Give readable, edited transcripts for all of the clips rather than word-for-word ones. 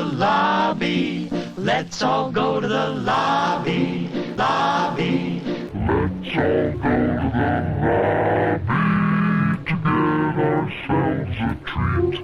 lobby. Let's all go to the lobby. Lobby. Let's all go to the lobby to get ourselves a treat.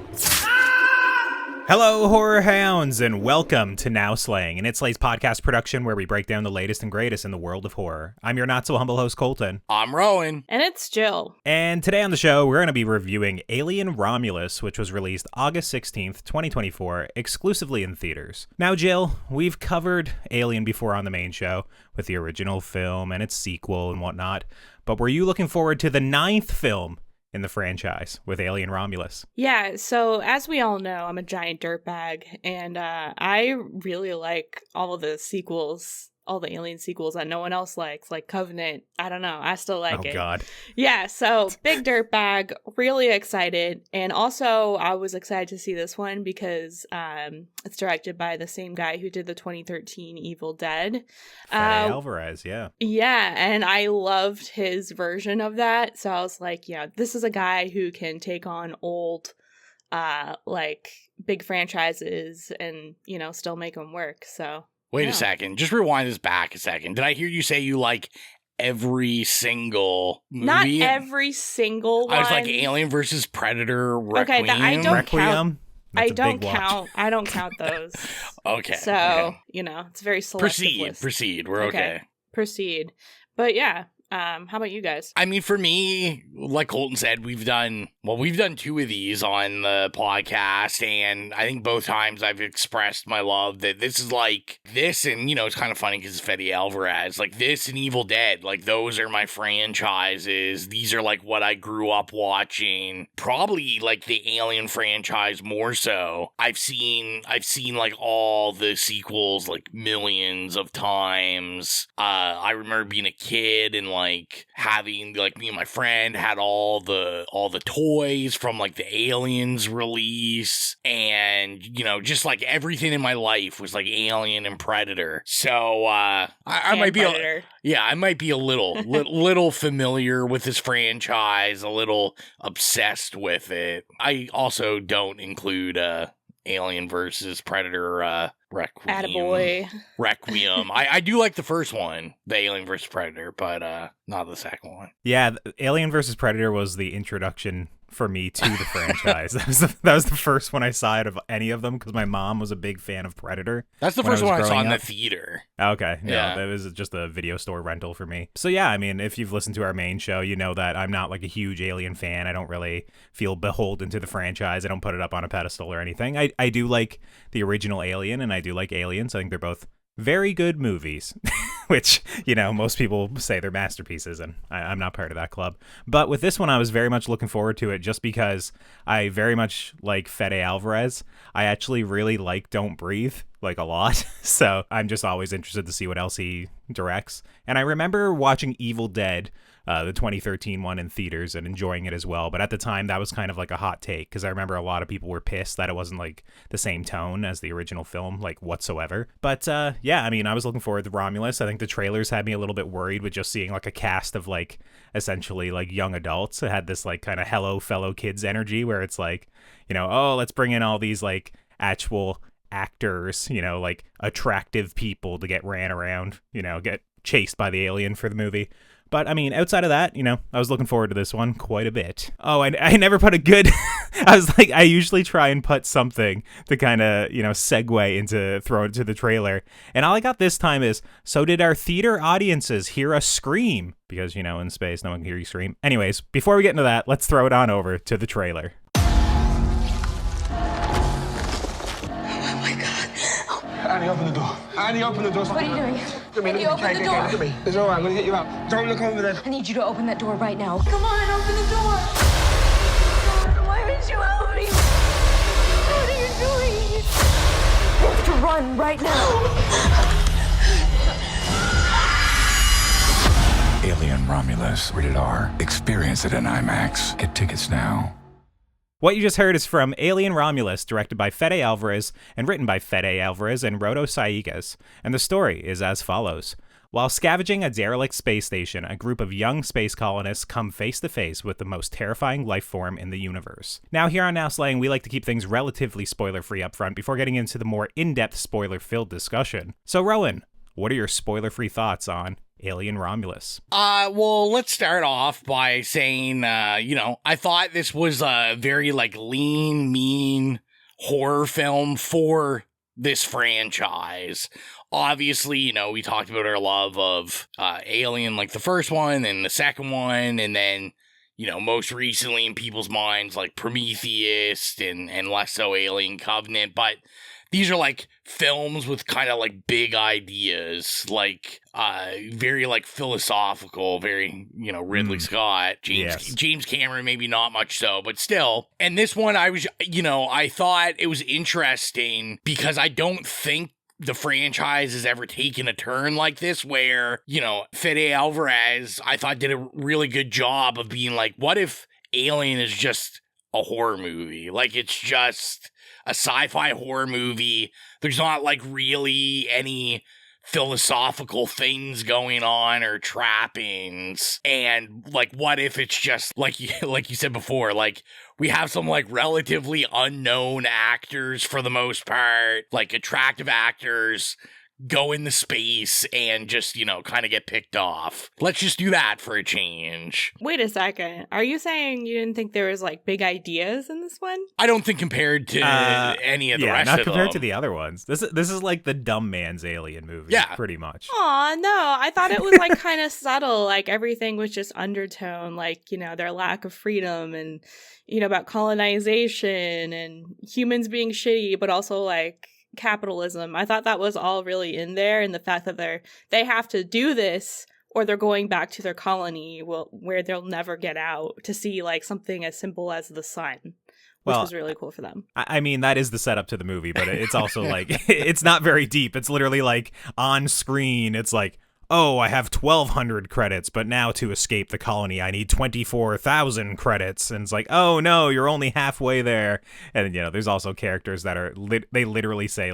Hello, horror hounds, and welcome to Now Slaying, an It's Slay's podcast production where we break down the latest and greatest in the world of horror. I'm your not-so-humble host, Colton. I'm Rowan. And it's Gill. And today on the show, we're going to be reviewing Alien Romulus, which was released August 16th, 2024, exclusively in theaters. Now, Gill, we've covered Alien before on the main show, with the original film and its sequel and whatnot, but were you looking forward to the 9th film in the franchise with Alien Romulus? Yeah, so as we all know, I'm a giant dirtbag, and I really like all of the sequels, all the Alien sequels that no one else likes, like Covenant. I don't know, I still like it. Oh, God. Yeah, so big dirtbag, really excited, and also I was excited to see this one because it's directed by the same guy who did the 2013 Evil Dead. Fede Alvarez, yeah. Yeah, and I loved his version of that, so I was like, yeah, this is a guy who can take on old, like, big franchises and, you know, still make them work, so... Wait a second. Just rewind this back a second. Did I hear you say you like every single movie? Not every single one. I was like Alien versus Predator, Requiem. Okay, I don't Requiem? count. That's I a don't big watch. count. I don't count those. Okay. So, okay. you know, it's a very selective list. Proceed. We're okay. Proceed. But yeah, how about you guys? I mean, for me, like Colton said, we've done 2 of these on the podcast, and I think both times I've expressed my love that this is like this, and, you know, it's kind of funny because it's Fede Alvarez, like this and Evil Dead, like those are my franchises. These are like what I grew up watching, probably like the Alien franchise more so. I've seen like all the sequels like millions of times. I remember being a kid and like having, like, me and my friend had all the toys from like the Aliens release, and, you know, just like everything in my life was like Alien and Predator. So I might be I might be a little familiar with this franchise, a little obsessed with it. I also don't include Alien versus Predator Requiem. Attaboy. Requiem. I do like the first one, the Alien vs. Predator, but not the second one. Yeah, Alien vs. Predator was the introduction for me to the franchise. That was the first one I saw out of any of them because my mom was a big fan of Predator. That's the first one I saw in the theater. Okay, yeah. That was just a video store rental for me. So yeah, I mean, if you've listened to our main show, you know that I'm not like a huge Alien fan. I don't really feel beholden to the franchise. I don't put it up on a pedestal or anything. I do like the original Alien, and I do like Aliens. I think they're both very good movies, which, you know, most people say they're masterpieces, and I'm not part of that club. But with this one, I was very much looking forward to it just because I very much like Fede Alvarez. I actually really like Don't Breathe, like, a lot. So I'm just always interested to see what else he directs. And I remember watching Evil Dead, the 2013 one, in theaters and enjoying it as well. But at the time, that was kind of like a hot take because I remember a lot of people were pissed that it wasn't like the same tone as the original film, like, whatsoever. But yeah, I mean, I was looking forward to Romulus. I think the trailers had me a little bit worried with just seeing like a cast of like essentially like young adults. It had this like kind of hello fellow kids energy where it's like, you know, oh, let's bring in all these like actual actors, you know, like attractive people to get ran around, you know, get chased by the alien for the movie. But, I mean, outside of that, you know, I was looking forward to this one quite a bit. Oh, I never put a good... I was like, I usually try and put something to kind of, you know, segue into, throw it to the trailer. And all I got this time is, so did our theater audiences hear us scream? Because, you know, in space, no one can hear you scream. Anyways, before we get into that, let's throw it on over to the trailer. Annie, open the door. Annie, open the door. What are you doing? Annie, open the door. Look at me. It's all right. I'm going to get you out. Don't look over there. I need you to open that door right now. Come on, open the door. Why aren't you help me? What are you doing? You have to run right now. Alien Romulus, rated R. Experience it in IMAX. Get tickets now. What you just heard is from Alien Romulus, directed by Fede Alvarez and written by Fede Alvarez and Rodo Saigas, and the story is as follows. While scavenging a derelict space station, a group of young space colonists come face to face with the most terrifying life form in the universe. Now, here on Now Slaying, we like to keep things relatively spoiler-free up front before getting into the more in-depth spoiler-filled discussion. So, Rowan, what are your spoiler-free thoughts on Alien Romulus? Well, let's start off by saying, I thought this was a very, lean, mean horror film for this franchise. Obviously, we talked about our love of Alien, the first one and the second one, and then, most recently in people's minds, Prometheus and less so Alien Covenant, but these are films with kind of big ideas, very philosophical, very, Ridley Scott, James Cameron, maybe not much so, but still. And this one, I thought it was interesting because I don't think the franchise has ever taken a turn like this where, Fede Alvarez, I thought did a really good job of being what if Alien is just a horror movie? It's just a sci-fi horror movie. There's not really any philosophical things going on or trappings. And what if it's just like you said before, we have some relatively unknown actors for the most part, attractive actors go into space and just, kind of get picked off. Let's just do that for a change. Wait a second. Are you saying you didn't think there was big ideas in this one? I don't think compared to any of the rest of them. Not compared to the other ones. This is the dumb man's Alien movie, pretty much. Aw, no. I thought it was kind of subtle. Everything was just undertone, their lack of freedom and, about colonization and humans being shitty, but also capitalism. I thought that was all really in there, and the fact that they have to do this or they're going back to their colony where they'll never get out to see something as simple as the sun, which was really cool for them. I mean, that is the setup to the movie, but it's also it's not very deep. It's literally on screen, it's oh, I have 1,200 credits, but now to escape the colony, I need 24,000 credits. And it's oh no, you're only halfway there. And, there's also characters that are, they literally say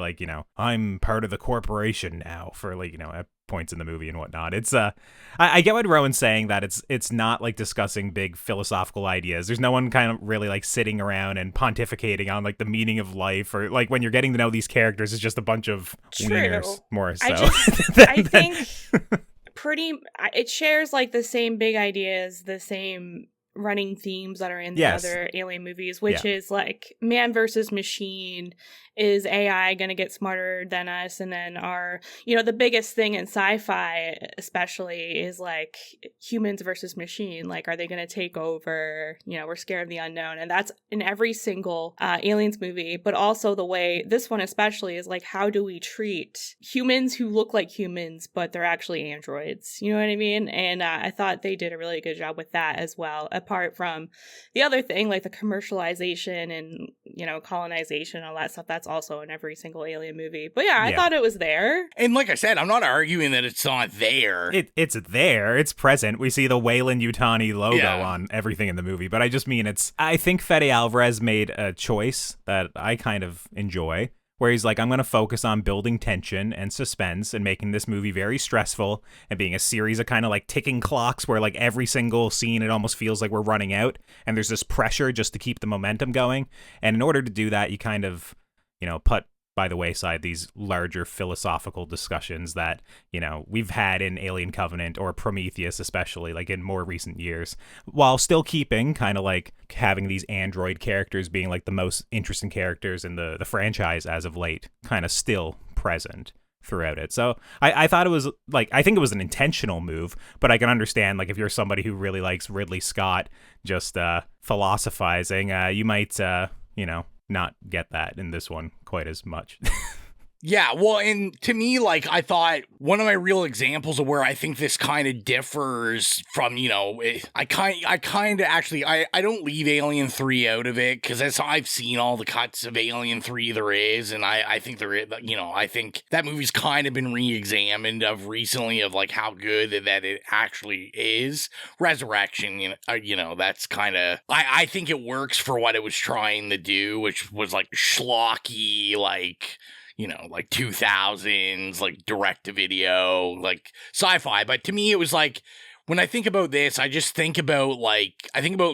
I'm part of the corporation now for at points in the movie and whatnot. It's, I get what Rowan's saying, that it's not discussing big philosophical ideas. There's no one kind of really sitting around and pontificating on the meaning of life, or when you're getting to know these characters, it's just a bunch of wieners more so. I think it shares the same big ideas, the same running themes that are in the other Alien movies, which is man versus machine. Is AI going to get smarter than us? And then the biggest thing in sci-fi especially is humans versus machine. Are they going to take over? We're scared of the unknown. And that's in every single Aliens movie, but also the way this one especially is how do we treat humans who look like humans, but they're actually androids? You know what I mean? And I thought they did a really good job with that as well, apart from the other thing, the commercialization and, colonization, all that stuff. That's also in every single Alien movie. But I thought it was there. And like I said, I'm not arguing that it's not there. It's there. It's present. We see the Weyland-Yutani logo on everything in the movie. But I just mean I think Fede Alvarez made a choice that I kind of enjoy, where he's I'm going to focus on building tension and suspense and making this movie very stressful and being a series of kind of ticking clocks where every single scene, it almost feels like we're running out and there's this pressure just to keep the momentum going. And in order to do that, you kind of, put by the wayside these larger philosophical discussions that, we've had in Alien Covenant or Prometheus, especially in more recent years, while still keeping kind of having these android characters being the most interesting characters in the franchise as of late, kind of still present throughout it. So I thought it was I think it was an intentional move, but I can understand if you're somebody who really likes Ridley Scott just philosophizing, you might not get that in this one quite as much. Yeah, well, and to me, I thought one of my real examples of where I think this kind of differs from, I don't leave Alien 3 out of it, because I've seen all the cuts of Alien 3 there is, and I think there is, I think that movie's kind of been re-examined of recently of, how good that it actually is. Resurrection, that's kind of, I think it works for what it was trying to do, which was, schlocky, like 2000s, like direct-to-video, like sci-fi. But to me, it was like, when I think about this, I just think about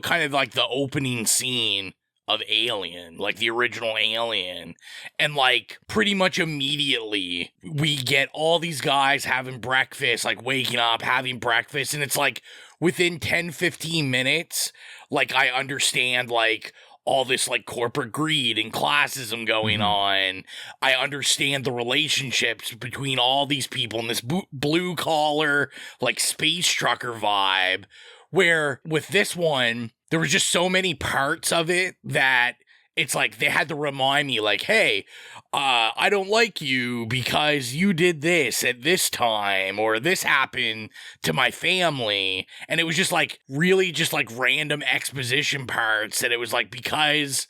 kind of like the opening scene of Alien, like the original Alien. And like pretty much immediately we get all these guys having breakfast, like waking up, having breakfast. And it's like within 10-15 minutes, like I understand like all this like corporate greed and classism going on. I understand the relationships between all these people in this blue collar, like space trucker vibe, where with this one, there was just so many parts of it that it's like they had to remind me like, hey, I don't like you because you did this at this time, or this happened to my family. And it was just like really just like random exposition parts that it was like, because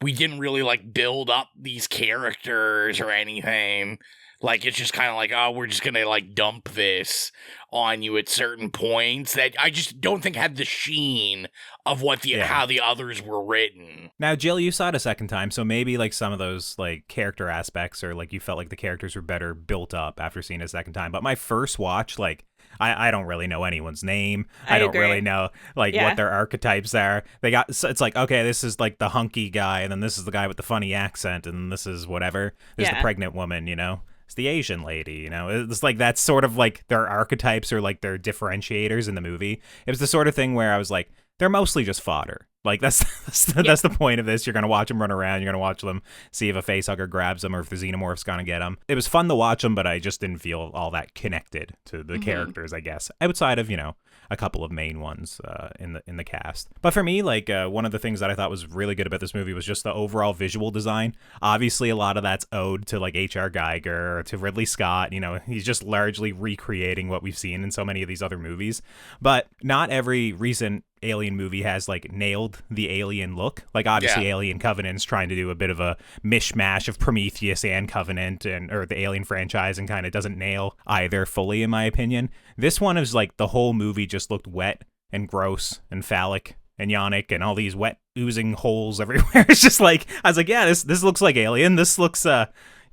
we didn't really like build up these characters or anything. Like, it's just kind of like, oh, we're just going to, like, dump this on you at certain points that I just don't think had the sheen of what how the others were written. Now, Jill, you saw it a second time, so maybe, like, some of those, like, character aspects, or, like, you felt like the characters were better built up after seeing it a second time. But my first watch, like, I don't really know anyone's name. I don't really know, like, what their archetypes are. So it's like, okay, this is, like, the hunky guy, and then this is the guy with the funny accent, and this is whatever. There's the pregnant woman, you know? It's the Asian lady, you know? It's like, that's sort of like their archetypes or like their differentiators in the movie. It was the sort of thing where I was like, they're mostly just fodder. Like, that's the point of this. You're going to watch them run around. You're going to watch them see if a facehugger grabs them or if the xenomorph's going to get them. It was fun to watch them, but I just didn't feel all that connected to the characters, I guess, outside of, you know, a couple of main ones in the cast. But for me, like, one of the things that I thought was really good about this movie was just the overall visual design. Obviously, a lot of that's owed to, like, H.R. Geiger or to Ridley Scott. You know, he's just largely recreating what we've seen in so many of these other movies. But not every recent Alien movie has like nailed the Alien look. Like, obviously Alien Covenant's trying to do a bit of a mishmash of Prometheus and Covenant or the Alien franchise, and kind of doesn't nail either fully, in my opinion. This one is like the whole movie just looked wet and gross and phallic and yonic and all these wet oozing holes everywhere. It's just like, I was like, yeah, this looks like Alien. This looks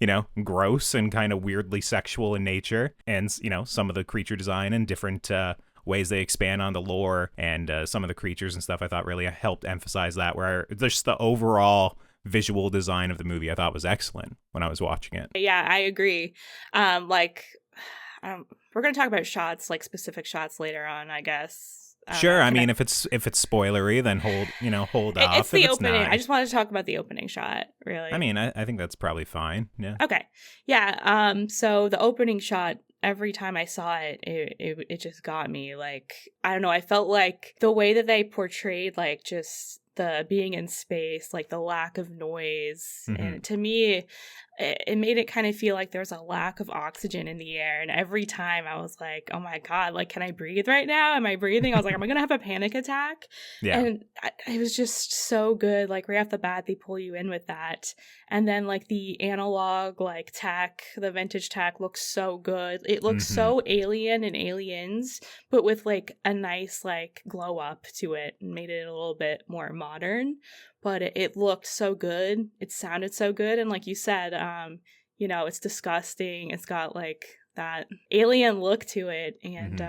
you know, gross and kind of weirdly sexual in nature. And, you know, some of the creature design and different ways they expand on the lore and some of the creatures and stuff I thought really helped emphasize that, where just the overall visual design of the movie I thought was excellent when I was watching it. Yeah, I agree. Like, we're going to talk about shots, like specific shots later on, I guess. Sure. I mean, if it's spoilery, then hold off. It's the opening. I just wanted to talk about the opening shot, really. I mean, I think that's probably fine. Yeah. Okay. Yeah. So the opening shot, every time I saw it, it just got me. Like, I don't know, I felt like the way that they portrayed, like, just the being in space, like the lack of noise, and to me, it made it kind of feel like there's a lack of oxygen in the air. And every time I was like, oh my God, like, can I breathe right now? Am I breathing? I was like, am I going to have a panic attack? Yeah. And it was just so good. Like, right off the bat, they pull you in with that. And then, like, the analog, like, tech, the vintage tech looks so good. It looks so Alien and Aliens, but with, like, a nice, like, glow up to it, and made it a little bit more modern. But it looked so good. It sounded so good. And like you said, you know, it's disgusting. It's got like that alien look to it. And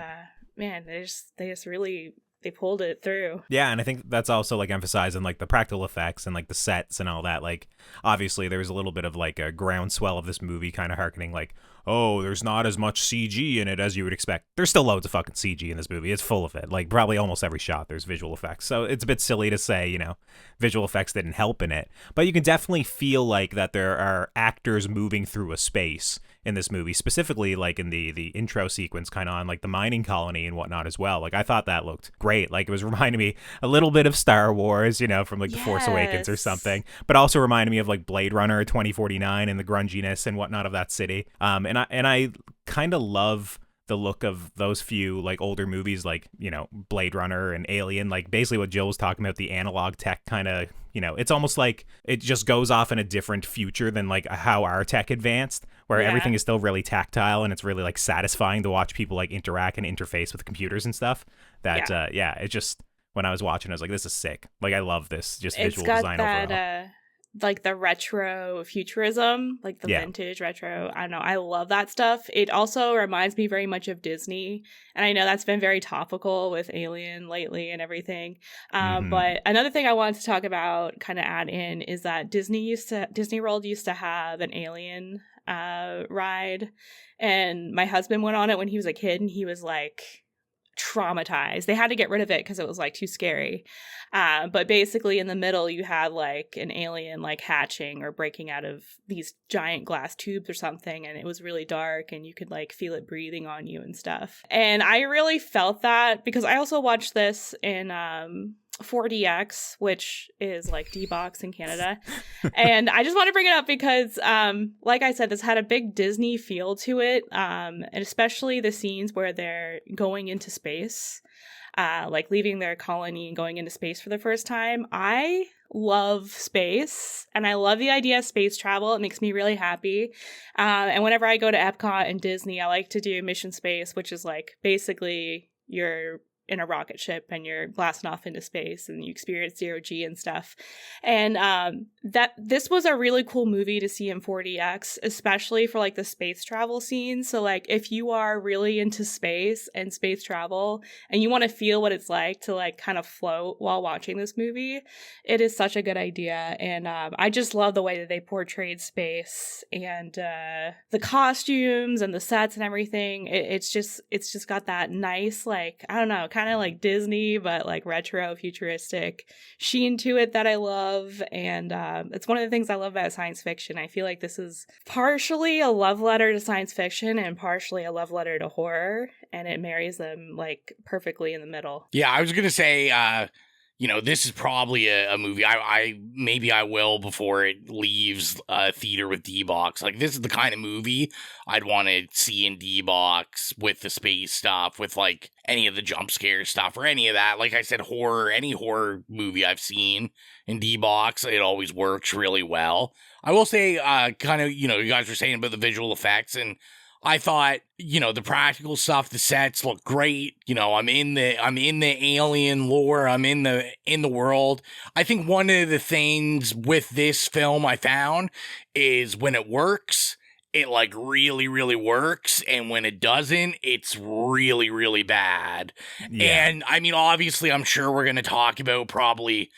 man, they just really, they pulled it through. Yeah, and I think that's also like emphasizing like the practical effects and like the sets and all that. Like, obviously there was a little bit of like a groundswell of this movie kind of harkening like, oh, there's not as much CG in it as you would expect. There's still loads of fucking CG in this movie. It's full of it. Like, probably almost every shot there's visual effects. So it's a bit silly to say, you know, visual effects didn't help in it. But you can definitely feel like that there are actors moving through a space in this movie, specifically like in the intro sequence kind of on like the mining colony and whatnot as well. Like, I thought that looked great. Like, it was reminding me a little bit of Star Wars, you know, from like The Force Awakens or something, but also reminded me of like Blade Runner 2049 and the grunginess and whatnot of that city. And I kind of love the look of those few like older movies, like, you know, Blade Runner and Alien, like basically what Jill was talking about, the analog tech kind of, you know, it's almost like it just goes off in a different future than like how our tech advanced, where everything is still really tactile and it's really like satisfying to watch people like interact and interface with computers and stuff. That it just, when I was watching, I was like, this is sick. Like, I love this just visual design overall. like the retro futurism, like the vintage retro. I don't know. I love that stuff. It also reminds me very much of Disney. And I know that's been very topical with Alien lately and everything. But another thing I wanted to talk about, kind of add in, is that Disney World used to have an Alien ride. And my husband went on it when he was a kid, and he was like traumatized. They had to get rid of it because it was like too scary. But basically in the middle you had like an alien like hatching or breaking out of these giant glass tubes or something, and it was really dark and you could like feel it breathing on you and stuff. And I really felt that because I also watched this in 4DX, which is like D-Box in Canada. And I just want to bring it up because, like I said, this had a big Disney feel to it, and especially the scenes where they're going into space, like leaving their colony and going into space for the first time. I love space, and I love the idea of space travel. It makes me really happy. And whenever I go to Epcot and Disney, I like to do Mission Space, which is like basically you're in a rocket ship and you're blasting off into space and you experience zero-G and stuff. And that this was a really cool movie to see in 4DX, especially for like the space travel scenes. So like if you are really into space and space travel and you want to feel what it's like to like kind of float while watching this movie, it is such a good idea. And I just love the way that they portrayed space and the costumes and the sets and everything. It's just got that nice, like, I don't know, kind of like Disney, but like retro futuristic sheen to it that I love. And it's one of the things I love about science fiction. I feel like this is partially a love letter to science fiction and partially a love letter to horror, and it marries them like perfectly in the middle. Yeah, I was gonna say, this is probably a movie I will before it leaves theater with D-Box. Like, this is the kind of movie I'd want to see in D-Box with the space stuff, with like any of the jump scare stuff or any of that. Like I said, any horror movie I've seen in D-Box, it always works really well. I will say, kind of, you guys were saying about the visual effects, and I thought, the practical stuff, the sets look great. I'm in the alien lore. I'm in the world. I think one of the things with this film I found is when it works, it like really, really works. And when it doesn't, it's really, really bad. Yeah. And I mean, obviously, I'm sure we're going to talk about probably,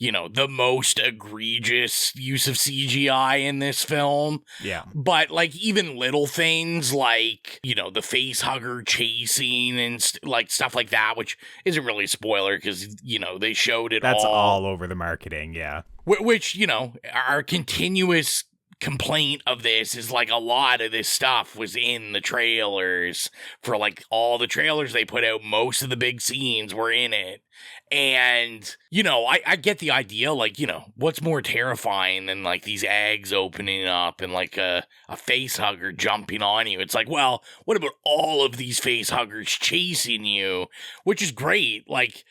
the most egregious use of CGI in this film. Yeah. But, like, even little things like, the face hugger chasing and, like, stuff like that, which isn't really a spoiler because, they showed it That's all over the marketing, yeah. Which, our continuous complaint of this is, like, a lot of this stuff was in the trailers. For, like, all the trailers they put out, most of the big scenes were in it. And, I get the idea, like, what's more terrifying than, like, these eggs opening up and, like, a face hugger jumping on you? It's like, well, what about all of these face huggers chasing you? Which is great, like,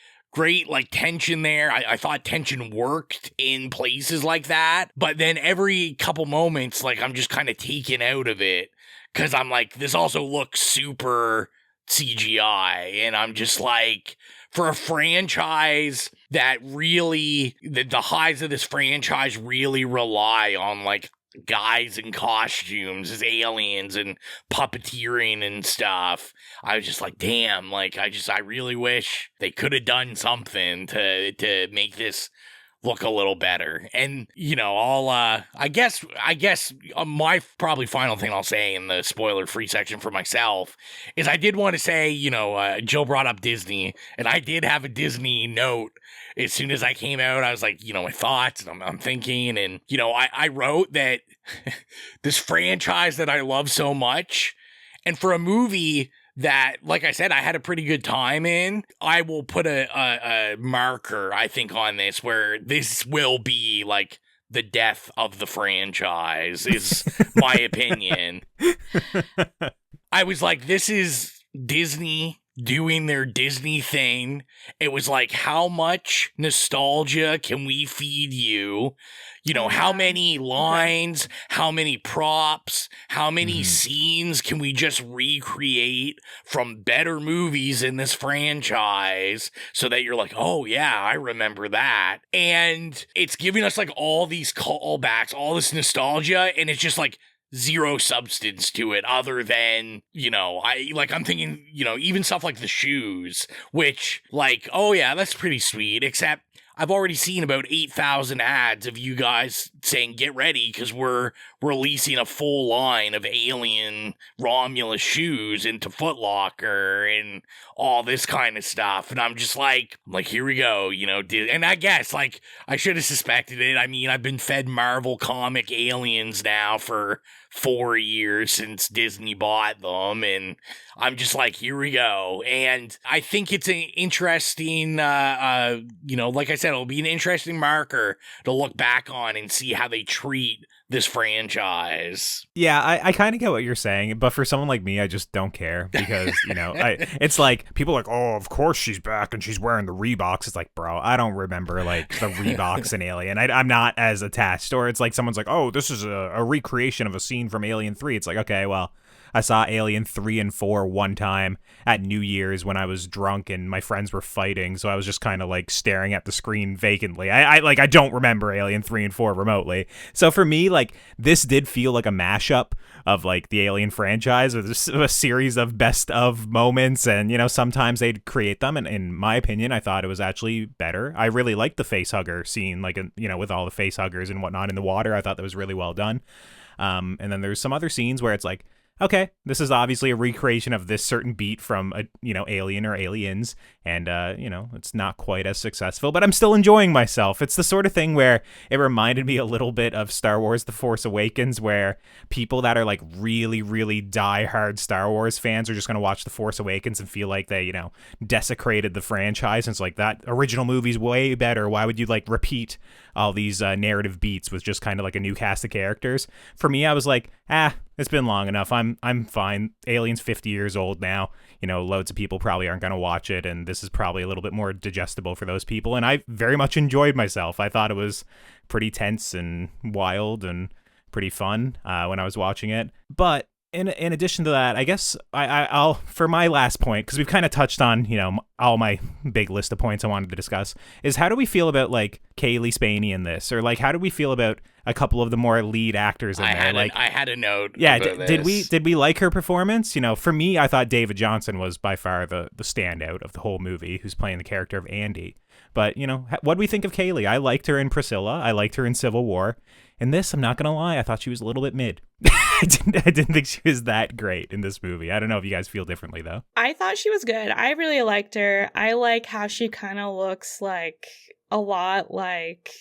tension there. I thought tension worked in places like that. But then every couple moments, like, I'm just kind of taken out of it. Because I'm like, this also looks super CGI. And I'm just like, for a franchise that really, the highs of this franchise really rely on, like, guys in costumes as aliens and puppeteering and stuff. I was just like, damn, like, I really wish they could have done something to make this look a little better. And, I guess my probably final thing I'll say in the spoiler-free section for myself is I did want to say, Jill brought up Disney, and I did have a Disney note. As soon as I came out, I was like, my thoughts, and I'm thinking, and, I wrote that this franchise that I love so much, and for a movie that, like I said, I had a pretty good time in, I will put a marker, I think, on this, where this will be, like, the death of the franchise, is my opinion. I was like, this is Disney doing their Disney thing. It was like, how much nostalgia can we feed you? You know, how many lines, how many props, how many scenes can we just recreate from better movies in this franchise so that you're like, oh yeah, I remember that. And it's giving us like all these callbacks, all this nostalgia, and it's just like zero substance to it other than, you know, I'm thinking, you know, even stuff like the shoes, which like, oh yeah, that's pretty sweet, except I've already seen about 8,000 ads of you guys saying, get ready, because we're releasing a full line of alien Romulus shoes into Foot Locker and all this kind of stuff. And I'm like, here we go, you know. And I guess, like, I should have suspected it. I mean, I've been fed Marvel comic aliens now for 4 years since Disney bought them, and I'm just like, here we go. And I think it's an interesting, you know, like I said, it'll be an interesting marker to look back on and see how they treat this franchise. Yeah, I kind of get what you're saying, but for someone like me, I just don't care because, you know, it's like people are like, oh, of course she's back and she's wearing the Reeboks. It's like, bro, I don't remember like the Reeboks in Alien. I'm not as attached. Or it's like someone's like, oh, this is a recreation of a scene from Alien 3. It's like, okay, well, I saw Alien 3 and 4 one time at New Year's when I was drunk and my friends were fighting, so I was just kind of like staring at the screen vacantly. I don't remember Alien 3 and 4 remotely. So for me, like, this did feel like a mashup of like the Alien franchise with a series of best of moments, and, you know, sometimes they'd create them, and in my opinion, I thought it was actually better. I really liked the face hugger scene, like, you know, with all the face huggers and whatnot in the water. I thought that was really well done. And then there's some other scenes where it's like, okay, this is obviously a recreation of this certain beat from, you know, Alien or Aliens, and, you know, it's not quite as successful, but I'm still enjoying myself. It's the sort of thing where it reminded me a little bit of Star Wars The Force Awakens, where people that are, like, really, really die-hard Star Wars fans are just going to watch The Force Awakens and feel like they, you know, desecrated the franchise, and it's like, that original movie's way better. Why would you, like, repeat all these narrative beats with just kind of, like, a new cast of characters? For me, I was like, it's been long enough. I'm fine. Alien's 50 years old now. You know, loads of people probably aren't going to watch it, and this is probably a little bit more digestible for those people. And I very much enjoyed myself. I thought it was pretty tense and wild and pretty fun when I was watching it. But in addition to that, I guess I'll for my last point, because we've kind of touched on, you know, all my big list of points I wanted to discuss, is how do we feel about like Kaylee Spaney in this, or like how do we feel about a couple of the more lead actors in there? I had a note. Yeah, did we like her performance? You know, for me, I thought David Johnson was by far the standout of the whole movie, who's playing the character of Andy. But, you know, what do we think of Kaylee? I liked her in Priscilla. I liked her in Civil War. In this, I'm not going to lie, I thought she was a little bit mid. I didn't think she was that great in this movie. I don't know if you guys feel differently, though. I thought she was good. I really liked her. I like how she kind of looks like a lot like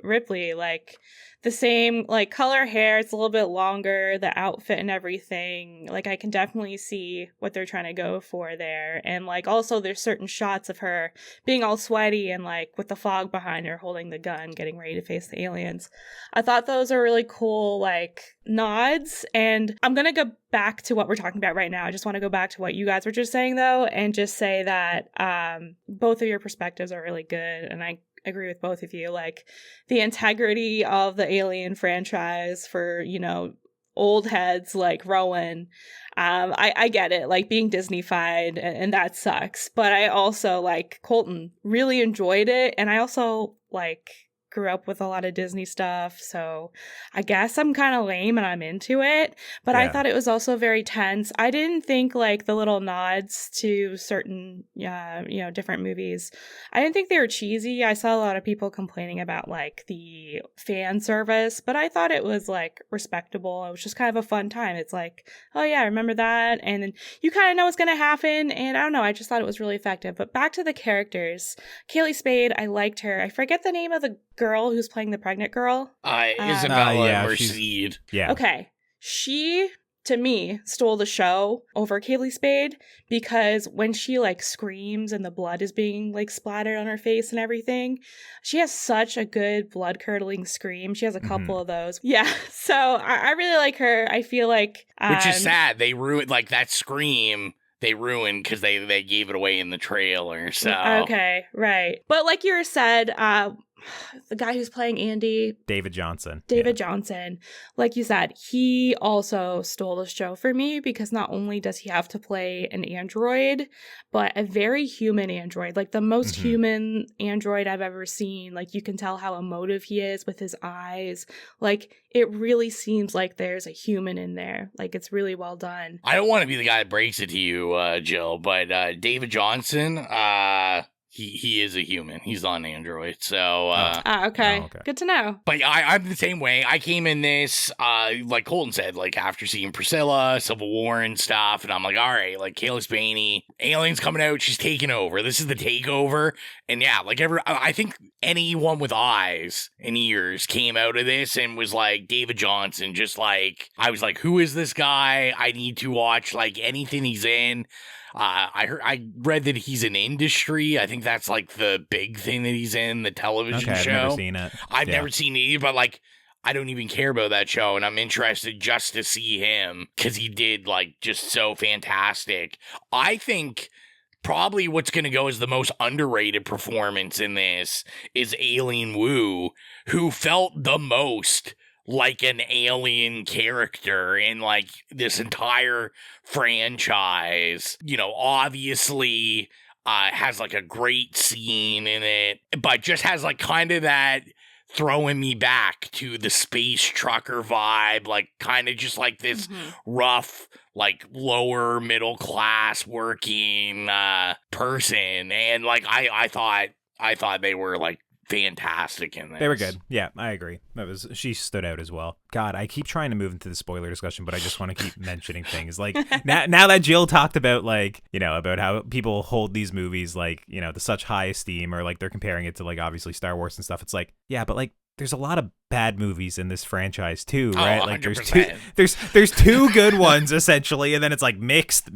Ripley, like the same like color hair. It's a little bit longer, the outfit and everything. Like I can definitely see what they're trying to go for there. And like also there's certain shots of her being all sweaty and like with the fog behind her holding the gun getting ready to face the aliens. I thought those are really cool like nods. And I'm gonna go back to what we're talking about right now. I just want to go back to what you guys were just saying though, and just say that both of your perspectives are really good, and I agree with both of you. Like the integrity of the Alien franchise for, you know, old heads like Rowan. I get it, like being Disney-fied, and that sucks. But I also, like Colton, really enjoyed it, and I also like grew up with a lot of Disney stuff, so I guess I'm kind of lame and I'm into it, but yeah. I thought it was also very tense. I didn't think like the little nods to certain different movies, I didn't think they were cheesy. I saw a lot of people complaining about like the fan service, but I thought it was like respectable. It was just kind of a fun time. It's like, oh yeah, I remember that, and then you kind of know what's gonna happen, and I don't know, I just thought it was really effective. But back to the characters, Kaylee Spade, I liked her. I forget the name of the girl who's playing the pregnant girl. Isabella Merced. Yeah. Okay. She, to me, stole the show over Kaylee Spade, because when she like screams and the blood is being like splattered on her face and everything, she has such a good blood curdling scream. She has a couple of those. Yeah. So I really like her. I feel like which is sad. They ruined like that scream. they ruined because they gave it away in the trailer. So okay, right. But like you said, the guy who's playing Andy, David Johnson. Johnson, like you said, he also stole the show for me because not only does he have to play an android, but a very human android, like the most human android I've ever seen. Like you can tell how emotive he is with his eyes. Like it really seems like there's a human in there. Like it's really well done. I don't want to be the guy that breaks it to you, Jill, but David Johnson, he is a human. He's not an android. So okay. Good to know. But I'm the same way. I came in this, like Colton said, like after seeing Priscilla, Civil War and stuff, and I'm like, all right, like Kayla Spaney, Alien's coming out, she's taking over. This is the takeover. And yeah, like I think anyone with eyes and ears came out of this and was like, David Johnson, just like, I was like, who is this guy? I need to watch like anything he's in. I read that he's in Industry. I think that's like the big thing that he's in, the television show. I've never seen it. I've never seen it either, but like I don't even care about that show, and I'm interested just to see him because he did like just so fantastic. I think probably what's going to go as the most underrated performance in this is Alien Wu, who felt the most like an alien character in like this entire franchise. You know, obviously has like a great scene in it, but just has like kind of that throwing me back to the space trucker vibe, like kind of just like this rough, like lower middle class working person. And like I thought they were like fantastic in this. They were good. Yeah, I agree. She stood out as well. God, I keep trying to move into the spoiler discussion, but I just want to keep mentioning things. Like now that Gill talked about like, you know, about how people hold these movies like, you know, to such high esteem, or like they're comparing it to like obviously Star Wars and stuff. It's like, yeah, but like there's a lot of bad movies in this franchise too, right? Like there's two good ones essentially, and then it's like mixed.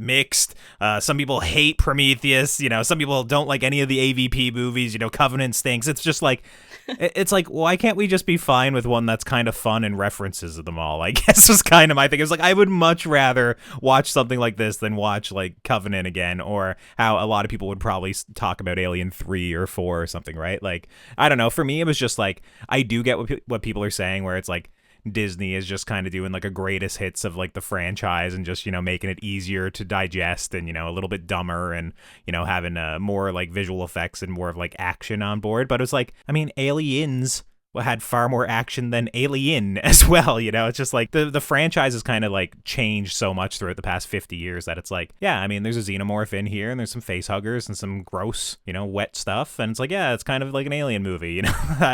Some people hate Prometheus, you know, some people don't like any of the AVP movies, you know, Covenant stinks. It's just like it's like, why can't we just be fine with one that's kind of fun and references them all? I guess was kind of my thing. It was like I would much rather watch something like this than watch like Covenant again, or how a lot of people would probably talk about Alien 3 or 4 or something, right? Like I don't know, for me it was just like I do get what people are saying, where it's like Disney is just kind of doing like a greatest hits of like the franchise and just, you know, making it easier to digest and, you know, a little bit dumber and, you know, having more like visual effects and more of like action on board. But it's like, I mean, Aliens had far more action than Alien as well, you know. It's just like the franchise has kind of like changed so much throughout the past 50 years that it's like, yeah, I mean, there's a xenomorph in here and there's some face huggers and some gross, you know, wet stuff, and it's like, yeah, it's kind of like an Alien movie, you know.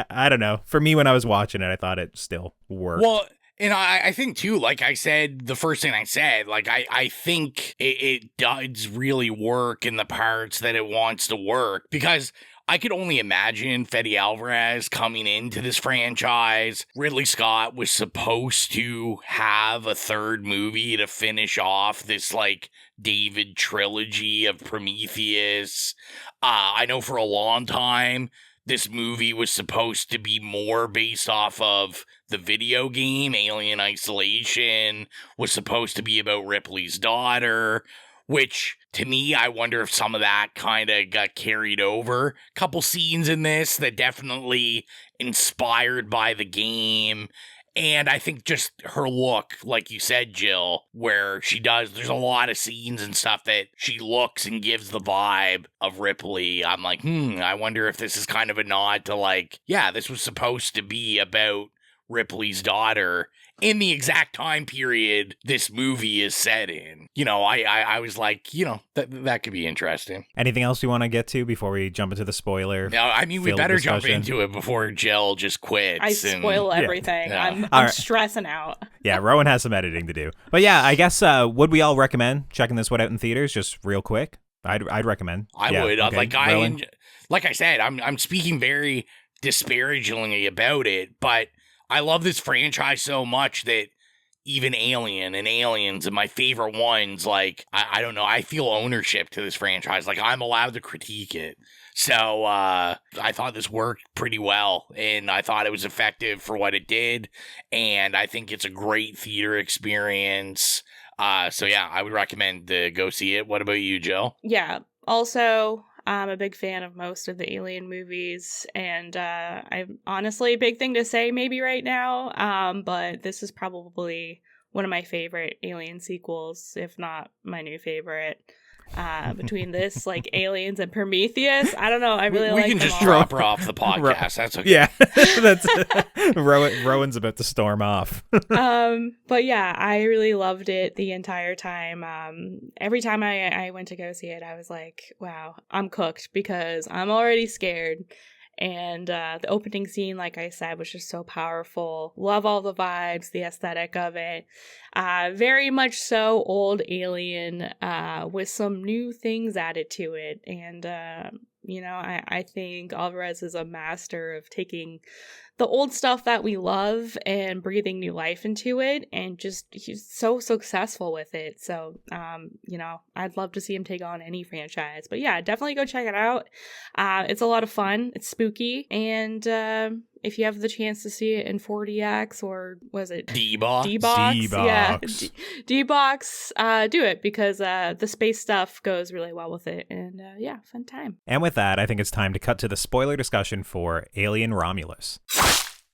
I don't know, for me when I was watching it I thought it still worked. Well, and I think too, like I said, the first thing I said, like I think it does really work in the parts that it wants to work, because I could only imagine Fede Alvarez coming into this franchise. Ridley Scott was supposed to have a third movie to finish off this, like, David trilogy of Prometheus. I know for a long time, this movie was supposed to be more based off of the video game. Alien Isolation was supposed to be about Ripley's daughter, which, to me, I wonder if some of that kind of got carried over. Couple scenes in this that definitely inspired by the game. And I think just her look, like you said, Jill, where there's a lot of scenes and stuff that she looks and gives the vibe of Ripley. I'm like, I wonder if this is kind of a nod to like, yeah, this was supposed to be about Ripley's daughter in the exact time period this movie is set in. You know, I was like, you know, that could be interesting. Anything else you want to get to before we jump into the spoiler? No, I mean, we better jump into it before Jill just quits. I spoil everything. Yeah. I'm stressing out. Yeah, Rowan has some editing to do. But yeah, I guess, would we all recommend checking this one out in theaters, just real quick? I'd recommend. I would. Okay. Like I said, I'm speaking very disparagingly about it, but I love this franchise so much that even Alien and Aliens and my favorite ones, like, I don't know, I feel ownership to this franchise. Like, I'm allowed to critique it. So, I thought this worked pretty well, and I thought it was effective for what it did, and I think it's a great theater experience. So yeah, I would recommend to go see it. What about you, Jill? Yeah. Also, I'm a big fan of most of the Alien movies, and I'm honestly a big thing to say maybe right now, but this is probably one of my favorite Alien sequels, if not my new favorite. Between this, like Aliens and Prometheus, I don't know. I really like. We can them just all. drop her off the podcast. That's okay. Yeah, that's Rowan's about to storm off. But yeah, I really loved it the entire time. Every time I went to go see it, I was like, wow, I'm cooked because I'm already scared. And the opening scene, like I said, was just so powerful. Love all the vibes, the aesthetic of it. Very much so old Alien with some new things added to it. And, I think Alvarez is a master of taking the old stuff that we love and breathing new life into it. And just, he's so successful with it. So, I'd love to see him take on any franchise. But yeah, definitely go check it out. It's a lot of fun. It's spooky. And if you have the chance to see it in 4DX or was it D-Box? D-Box. Yeah, D-Box, do it because the space stuff goes really well with it. And yeah, fun time. And with that, I think it's time to cut to the spoiler discussion for Alien Romulus.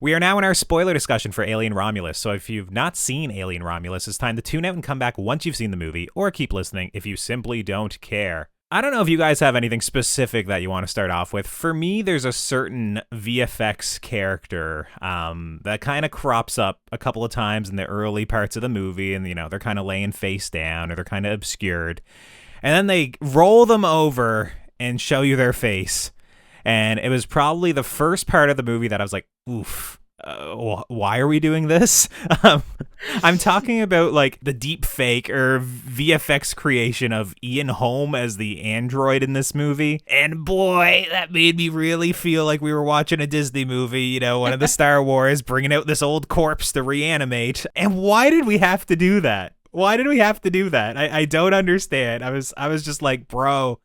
We are now in our spoiler discussion for Alien Romulus, so if you've not seen Alien Romulus, it's time to tune out and come back once you've seen the movie, or keep listening if you simply don't care. I don't know if you guys have anything specific that you want to start off with. For me, there's a certain VFX character that kind of crops up a couple of times in the early parts of the movie, and, they're kind of laying face down, or they're kind of obscured. And then they roll them over and show you their face. And it was probably the first part of the movie that I was like, oof, why are we doing this? I'm talking about like the deep fake or VFX creation of Ian Holm as the android in this movie. And boy, that made me really feel like we were watching a Disney movie, one of the Star Wars, bringing out this old corpse to reanimate. And why did we have to do that? Why did we have to do that? I don't understand. I was just like, bro,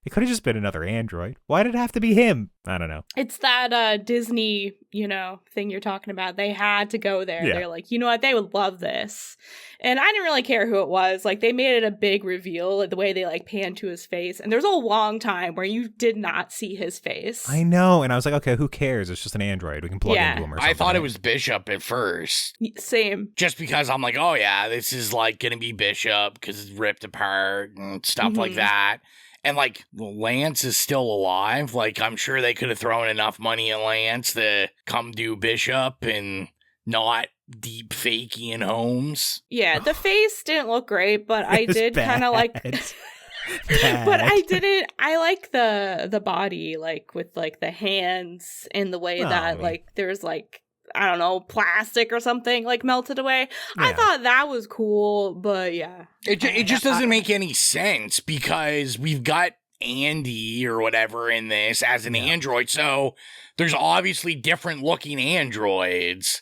it could have just been another android. Why did it have to be him? I don't know. It's that Disney, thing you're talking about. They had to go there. Yeah. They're like, you know what? They would love this. And I didn't really care who it was. Like, they made it a big reveal, like, the way they, like, panned to his face. And there's a long time where you did not see his face. I know. And I was like, okay, who cares? It's just an android. We can plug into him or something. I thought it was Bishop at first. Same. Just because I'm like, oh, yeah, this is, like, going to be Bishop because it's ripped apart and stuff like that. And, like, Lance is still alive. Like, I'm sure they could have thrown enough money at Lance to come do Bishop and not deep fake Ian Holmes. Yeah, the face didn't look great, but I did kind of like... But I like the body, like, with, like, the hands and the way that, like, there's, like, I don't know, plastic or something, like, melted away. Yeah. I thought that was cool, but yeah. It just doesn't make any sense because we've got Andy or whatever in this as an android, so there's obviously different looking androids.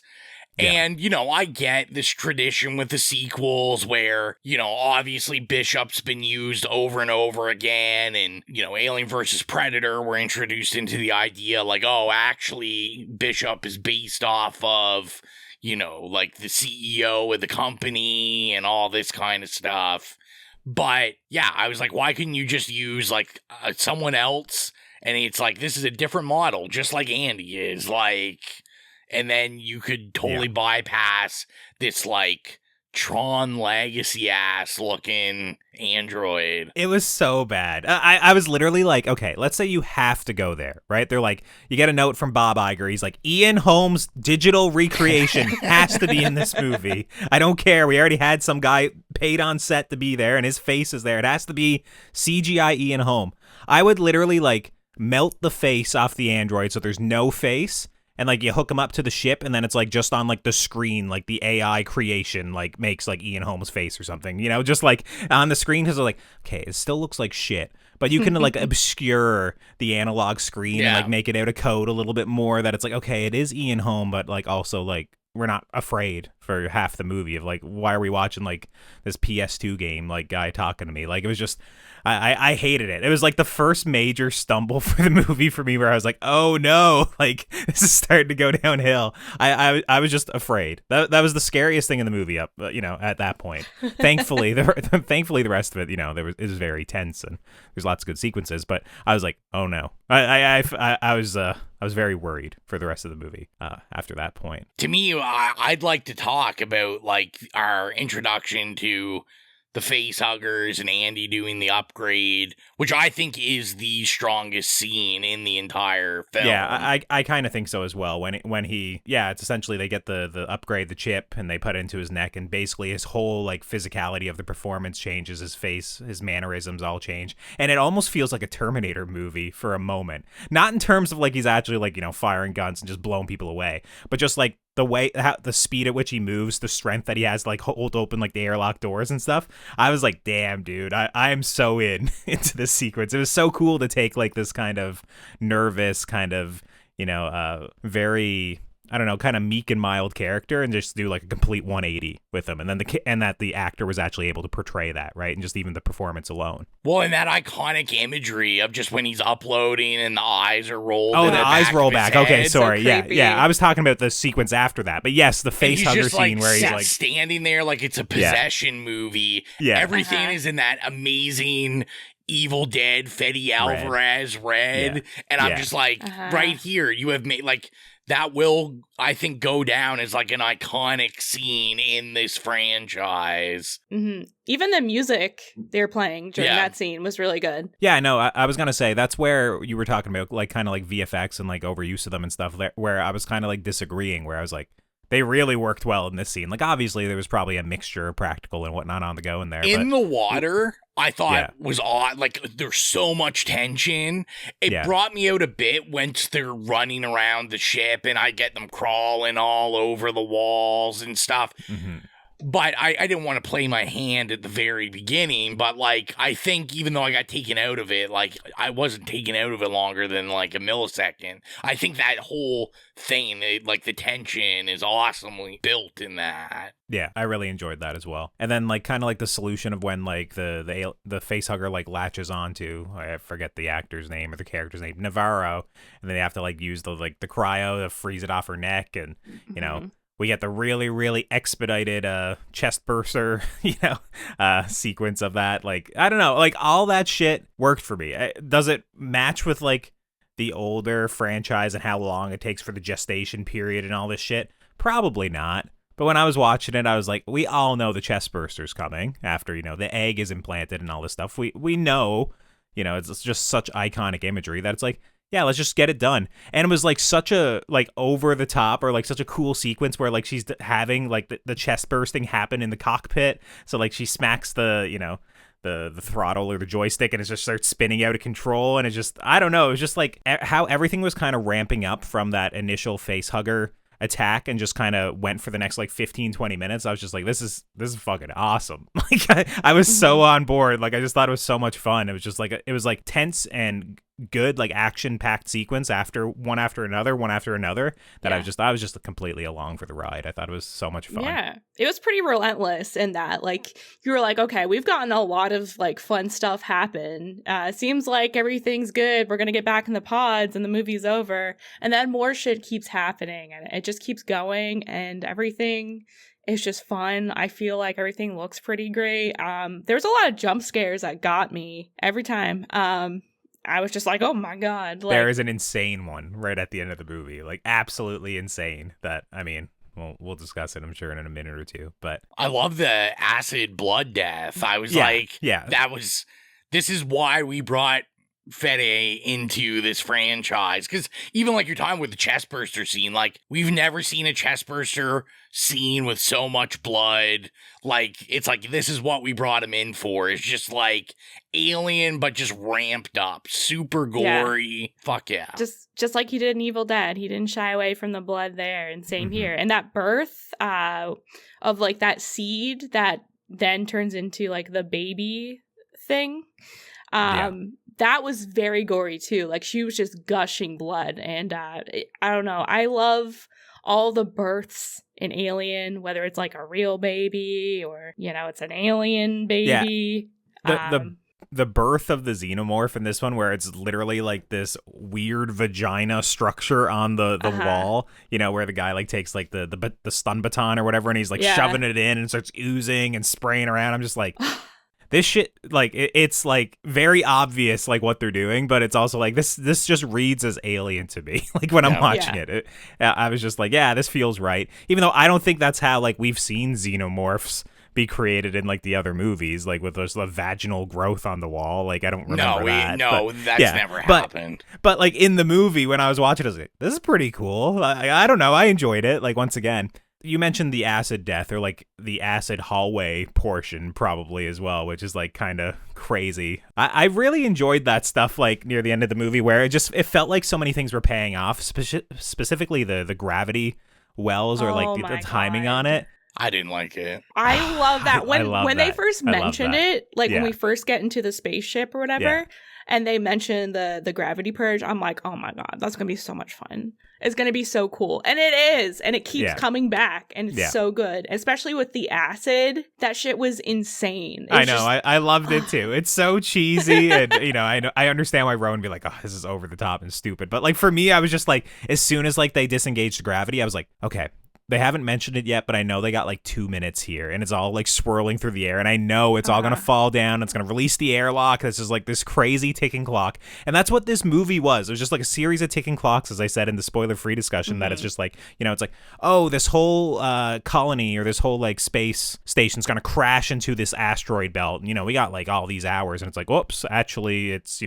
Yeah. And, I get this tradition with the sequels where, obviously Bishop's been used over and over again. And, Alien versus Predator were introduced into the idea like, oh, actually Bishop is based off of, like the CEO of the company and all this kind of stuff. But yeah, I was like, why couldn't you just use like someone else? And it's like, this is a different model, just like Andy is like. And then you could totally bypass this, like, Tron Legacy ass looking android. It was so bad. I was literally like, okay, let's say you have to go there, right? They're like, you get a note from Bob Iger. He's like, Ian Holmes' digital recreation has to be in this movie. I don't care. We already had some guy paid on set to be there, and his face is there. It has to be CGI Ian Holm. I would literally, like, melt the face off the android so there's no face. And, like, you hook him up to the ship, and then it's, like, just on, like, the screen, like, the AI creation, like, makes, like, Ian Holmes' face or something, just, like, on the screen, because they're like, okay, it still looks like shit. But you can, like, obscure the analog screen and, like, make it out of code a little bit more that it's like, okay, it is Ian Holm, but, like, also, like, we're not afraid for half the movie of like, why are we watching like this PS2 game, like guy talking to me? Like, it was just, I hated it. It was like the first major stumble for the movie for me where I was like, oh no, like this is starting to go downhill. I was just afraid. That was the scariest thing in the movie up, at that point. Thankfully, the rest of it, it was very tense and there's lots of good sequences, but I was like, oh no. I was very worried for the rest of the movie after that point. To me, I'd like to talk about like our introduction to the face huggers and Andy doing the upgrade, which I think is the strongest scene in the entire film. Yeah, I kind of think so as well. When he, it's essentially they get the upgrade, the chip, and they put it into his neck, and basically his whole like physicality of the performance changes, his face, his mannerisms all change, and it almost feels like a Terminator movie for a moment. Not in terms of like he's actually like firing guns and just blowing people away, but just like the way, the speed at which he moves, the strength that he has to like hold open like the airlock doors and stuff. I was like, damn, dude, I am so into this sequence. It was so cool to take like this kind of nervous, kind of, very, I don't know, kind of meek and mild character and just do like a complete 180 with him. And then that the actor was actually able to portray that, right? And just even the performance alone. Well, and that iconic imagery of just when he's uploading and the eyes are rolled. Oh, the eyes roll back. Okay, sorry. So yeah. I was talking about the sequence after that. But yes, the face hugger scene where he's like standing there like it's a possession movie. Yeah. Everything is in that amazing Evil Dead Fede Alvarez red. Yeah. And I'm just like, right here, you have made like that will, I think, go down as like an iconic scene in this franchise. Mm-hmm. Even the music they're playing during that scene was really good. Yeah, no, I was going to say that's where you were talking about like kind of like VFX and like overuse of them and stuff, where I was kind of like disagreeing, where I was like, they really worked well in this scene. Like, obviously, there was probably a mixture of practical and whatnot on the go in there. In the water, I thought was odd. Like, there's so much tension. It brought me out a bit once they're running around the ship and I get them crawling all over the walls and stuff. Mm-hmm. But I didn't want to play my hand at the very beginning. But, like, I think even though I got taken out of it, like, I wasn't taken out of it longer than, like, a millisecond. I think that whole thing, like, the tension is awesomely built in that. Yeah, I really enjoyed that as well. And then, like, kind of like the solution of when, like, the facehugger, like, latches onto, I forget the actor's name or the character's name, Navarro, and then they have to, like, use the cryo to freeze it off her neck, and, you know, we get the really, really expedited chest burster, sequence of that. Like, I don't know, like, all that shit worked for me. Does it match with, like, the older franchise and how long it takes for the gestation period and all this shit? Probably not. But when I was watching it, I was like, we all know the chest burster's coming after, the egg is implanted and all this stuff. We know, it's just such iconic imagery that it's like, yeah, let's just get it done. And it was like such a like over the top or like such a cool sequence where like she's having like the chest bursting happen in the cockpit. So like she smacks the throttle or the joystick and it just starts spinning out of control. And it's just, I don't know. It was just like how everything was kind of ramping up from that initial face hugger attack and just kind of went for the next like 15-20 minutes. I was just like, this is fucking awesome. Like I was so on board. Like I just thought it was so much fun. It was just like it was like tense and good, like action packed sequence after another that I was just completely along for the ride. I thought it was so much fun. Yeah, it was pretty relentless in that, like, you were like, okay, we've gotten a lot of like fun stuff happen. Seems like everything's good, we're gonna get back in the pods and the movie's over, and then more shit keeps happening and it just keeps going and everything is just fun. I feel like everything looks pretty great. There's a lot of jump scares that got me every time. I was just like, oh my God. Like, there is an insane one right at the end of the movie. Like, absolutely insane. That, I mean, we'll discuss it, I'm sure, in a minute or two. But I love the acid blood death. I was this is why we brought Fede into this franchise. Because even like you're talking with the chestburster scene, like, we've never seen a chestburster scene with so much blood. Like, it's like, this is what we brought him in for. It's just like Alien, but just ramped up, super gory. Yeah. Fuck yeah. Just like he did in Evil Dead, he didn't shy away from the blood there, and same here. And that birth of like that seed that then turns into like the baby thing, that was very gory too. Like, she was just gushing blood, and I don't know, I love all the births an alien, whether it's like a real baby or, it's an alien baby. The birth of the xenomorph in this one, where it's literally like this weird vagina structure on the wall, where the guy like takes like the stun baton or whatever, and he's like shoving it in and starts oozing and spraying around. I'm just like, this shit, like it's like very obvious like what they're doing, but it's also like this just reads as alien to me. Like when I'm watching it, I was just like, yeah, this feels right, even though I don't think that's how like we've seen xenomorphs be created in like the other movies, like with the vaginal growth on the wall. Like I don't remember that. That's never happened. But like in the movie when I was watching, I was like, this is pretty cool. I don't know, I enjoyed it. Like once again, you mentioned the acid death, or like the acid hallway portion probably as well, which is like kind of crazy. I really enjoyed that stuff like near the end of the movie, where it felt like so many things were paying off, specifically the gravity wells, or like the timing on it. I didn't like it. I love that. When they first mentioned it, like when we first get into the spaceship or whatever, and they mention the gravity purge, I'm like, oh my God, that's going to be so much fun. It's going to be so cool. And it is. And it keeps coming back. And it's so good. Especially with the acid. That shit was insane. I know. I loved it too. It's so cheesy. And, I understand why Rowan would be like, oh, this is over the top and stupid. But like for me, I was just like, as soon as like they disengaged gravity, I was like, okay. They haven't mentioned it yet, but I know they got like 2 minutes here, and it's all like swirling through the air, and I know it's all going to fall down. It's going to release the airlock. This is like this crazy ticking clock, and that's what this movie was. It was just like a series of ticking clocks, as I said in the spoiler-free discussion, that it's just like, it's like, oh, this whole colony or this whole like space station's going to crash into this asteroid belt. And, we got like all these hours, and it's like, whoops, actually it's,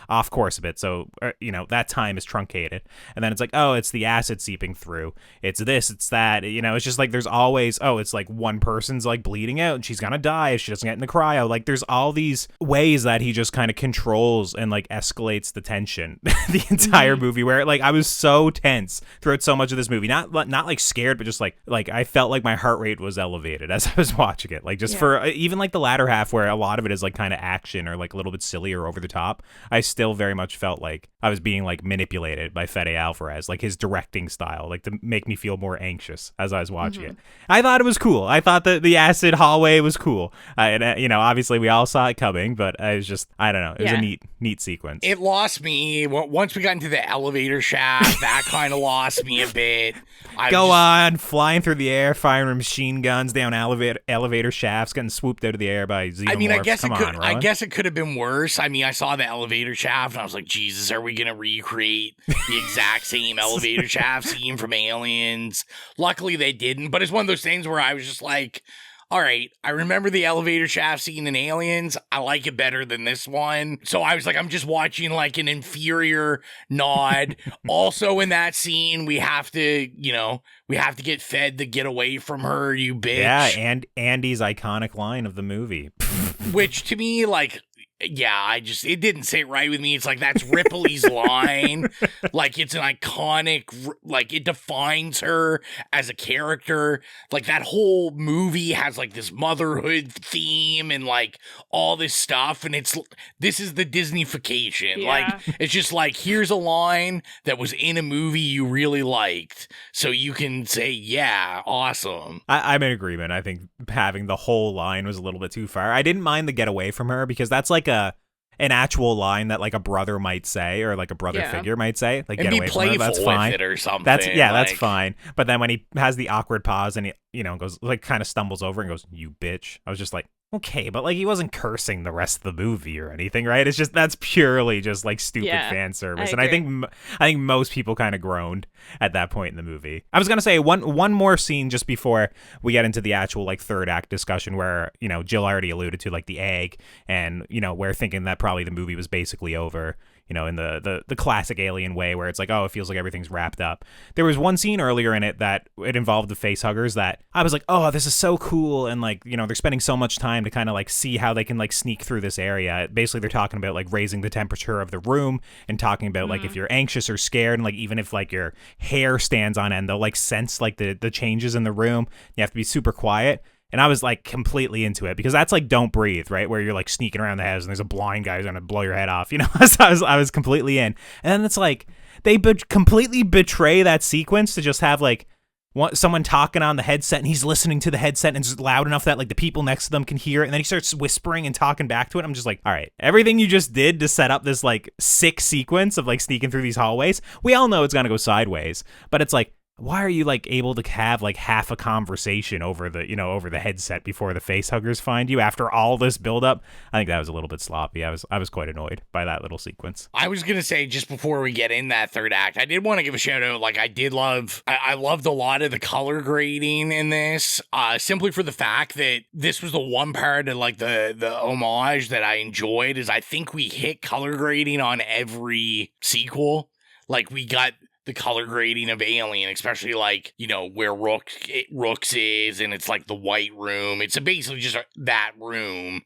off course a bit. So, that time is truncated. And then it's like, oh, it's the acid seeping through. It's this, it's that. It's just like there's always, it's like one person's like bleeding out and she's gonna die if she doesn't get in the cryo. Like there's all these ways that he just kind of controls and like escalates the tension the entire movie, where like I was so tense throughout so much of this movie, not like scared, but just like I felt like my heart rate was elevated as I was watching it, like just for even like the latter half, where a lot of it is like kind of action or like a little bit silly or over the top. I still very much felt like I was being like manipulated by Fede Alvarez, like his directing style, like to make me feel more anxious as I was watching it. I thought it was cool. I thought that the acid hallway was cool. And obviously we all saw it coming, but I was just, I don't know. It was a neat sequence. It lost me. Once we got into the elevator shaft, that kind of lost me a bit. On, flying through the air, firing machine guns down elevator shafts, getting swooped out of the air by xenomorphs. I mean, I guess it could have been worse. I mean, I saw the elevator shaft, and I was like, Jesus, are we going to recreate the exact same elevator shaft scene from Aliens? Luckily, they didn't, but it's one of those things where I was just like, all right, I remember the elevator shaft scene in Aliens. I like it better than this one. So I was like, I'm just watching like an inferior nod. Also in that scene, we have to get Fed to get away from her, you bitch. Yeah, and Andy's iconic line of the movie. Which to me, like, yeah, it didn't sit right with me. It's like, that's Ripley's line. Like, it's an iconic, like, it defines her as a character. Like, that whole movie has, like, this motherhood theme and, like, all this stuff. And this is the Disney-fication. Yeah. Like, it's just like, here's a line that was in a movie you really liked. So you can say, yeah, awesome. I'm in agreement. I think having the whole line was a little bit too far. I didn't mind the get away from her, because that's like an actual line that like a brother might say, or like a brother figure might say, like, and get away from her, that's fine. With it or something. That's fine. But then when he has the awkward pause and he goes, like, kind of stumbles over and goes, you bitch, I was just like, okay, but like he wasn't cursing the rest of the movie or anything, right? It's just, that's purely just like stupid fan service. And I think most people kind of groaned at that point in the movie. I was gonna say one more scene just before we get into the actual like third act discussion, where Gill already alluded to like the egg, and we're thinking that probably the movie was basically over, in the classic Alien way, where it's like, oh, it feels like everything's wrapped up. There was one scene earlier in it that it involved the facehuggers that I was like, oh, this is so cool, and like, they're spending so much time to kind of like see how they can like sneak through this area. Basically, they're talking about like raising the temperature of the room, and talking about like if you're anxious or scared, and like even if like your hair stands on end, they'll like sense like the changes in the room. You have to be super quiet. And I was like completely into it, because that's like Don't Breathe, right? Where you're like sneaking around the house and there's a blind guy who's gonna blow your head off, So I was completely in. And then it's like they completely betray that sequence to just have like someone talking on the headset and he's listening to the headset and it's loud enough that like the people next to them can hear it, and then he starts whispering and talking back to it. I'm just like, all right, everything you just did to set up this like sick sequence of like sneaking through these hallways, we all know it's gonna go sideways, but it's like, why are you like able to have like half a conversation over the headset before the face huggers find you after all this buildup? I think that was a little bit sloppy. I was quite annoyed by that little sequence. I was gonna say, just before we get in that third act, I did want to give a shout out. Like, I loved a lot of the color grading in this, simply for the fact that this was the one part of like the homage that I enjoyed. Is I think we hit color grading on every sequel. Like, we got the color grading of Alien, especially like, where Rooks is, and it's like the white room. It's basically just that room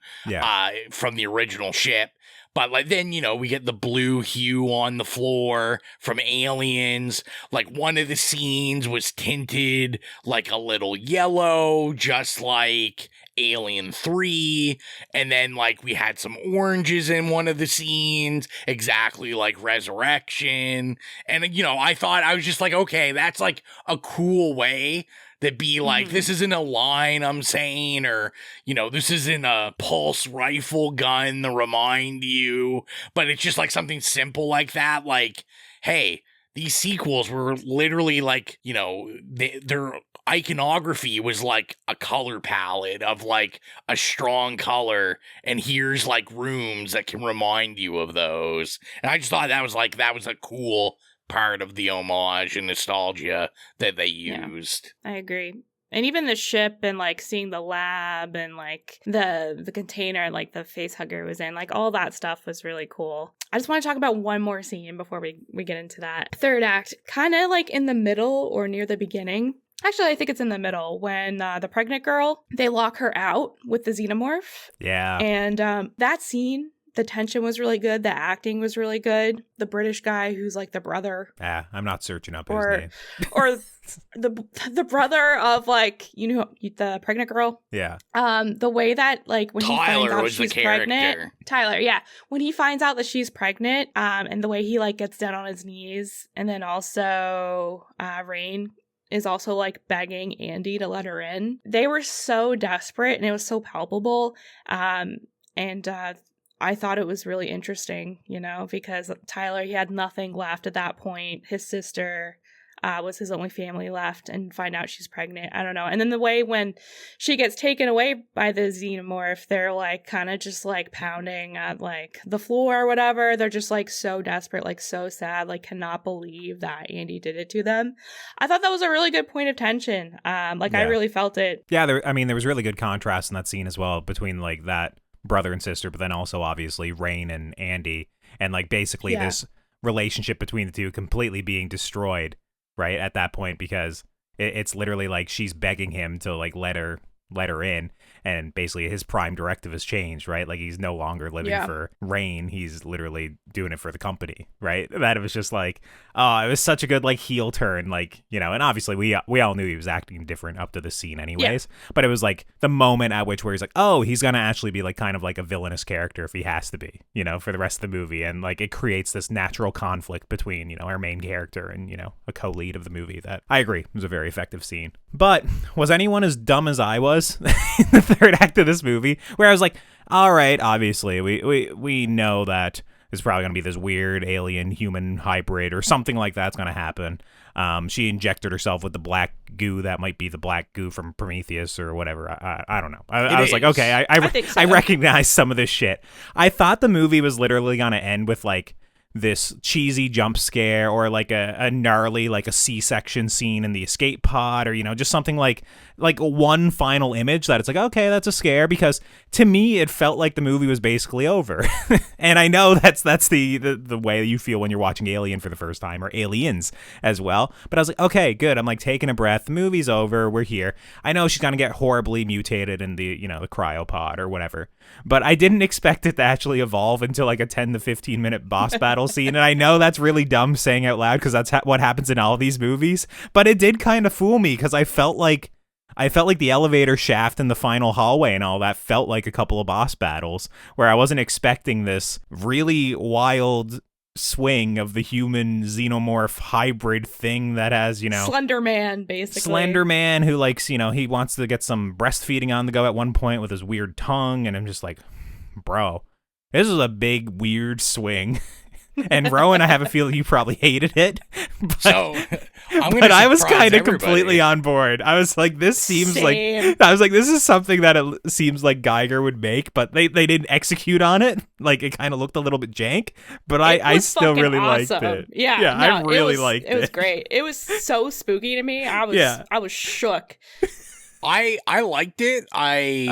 from the original ship. But like then, we get the blue hue on the floor from Aliens. Like one of the scenes was tinted like a little yellow, just like Alien 3, and then like we had some oranges in one of the scenes, exactly like Resurrection. And I was just like, okay, that's like a cool way to be like, this isn't a line I'm saying, or this isn't a pulse rifle gun to remind you, but it's just like something simple like that. Like, hey, these sequels were literally like, their iconography was like a color palette of like a strong color, and here's like rooms that can remind you of those. And I just thought that was a cool part of the homage and nostalgia that they used. Yeah, I agree. And even the ship and like seeing the lab and like the container like the face hugger was in, like all that stuff was really cool. I just want to talk about one more scene before we get into that. Third act, kind of like in the middle or near the beginning. Actually, I think it's in the middle when the pregnant girl, they lock her out with the xenomorph. Yeah. And that scene, the tension was really good. The acting was really good. The British guy who's like the brother. I'm not searching up his name. Or the brother of like, the pregnant girl. Yeah. The way that like when he finds out she's pregnant. Tyler, yeah. When he finds out that she's pregnant, and the way he like gets down on his knees, and then also Rain is also like begging Andy to let her in. They were so desperate and it was so palpable. I thought it was really interesting, because Tyler, he had nothing left at that point. His sister was his only family left, and find out she's pregnant. I don't know. And then the way when she gets taken away by the xenomorph, they're like kind of just like pounding at like the floor or whatever. They're just like so desperate, like so sad, like cannot believe that Andy did it to them. I thought that was a really good point of tension. I really felt it. Yeah, there was really good contrast in that scene as well between like that brother and sister, but then also obviously Rain and Andy, and like basically this relationship between the two completely being destroyed right at that point, because it's literally like she's begging him to like let her in, and basically his prime directive has changed, right? Like he's no longer living for Rain, he's literally doing it for the company, right? That it was just like, it was such a good like heel turn, like, and obviously we all knew he was acting different up to the scene anyways, but it was like the moment at which where he's like, oh, he's gonna actually be like kind of like a villainous character if he has to be, for the rest of the movie, and like it creates this natural conflict between our main character and a co-lead of the movie. That I agree was a very effective scene. But was anyone as dumb as I was in the third act of this movie, where I was like, all right, obviously we know that there's probably going to be this weird alien human hybrid or something like that's going to happen. She injected herself with the black goo that might be the black goo from Prometheus or whatever. I don't know. I was like, okay, I recognize some of this shit. I thought the movie was literally going to end with like this cheesy jump scare or like a gnarly like a C-section scene in the escape pod, or just something like one final image that it's like, okay, that's a scare, because to me it felt like the movie was basically over. And I know that's the way you feel when you're watching Alien for the first time, or Aliens as well, but I was like, okay, good. I'm like taking a breath, the movie's over, we're here. I know she's gonna get horribly mutated in the the cryopod or whatever, but I didn't expect it to actually evolve into like a 10 to 15 minute boss battle scene. And I know that's really dumb saying out loud, because that's what happens in all these movies, but it did kind of fool me, because I felt like the elevator shaft in the final hallway and all that felt like a couple of boss battles, where I wasn't expecting this really wild swing of the human xenomorph hybrid thing that has, Slender Man, basically. Slender Man who likes, he wants to get some breastfeeding on the go at one point with his weird tongue. And I'm just like, bro, this is a big, weird swing. And Rowan, I have a feeling you probably hated it. But I was kind of completely on board. I was like, this seems Same. this is something that it seems like Geiger would make, but they didn't execute on it. Like, it kind of looked a little bit jank, but I still really awesome. liked it. Yeah, I really liked it. It was great. It was so spooky to me. I was shook. I liked it. I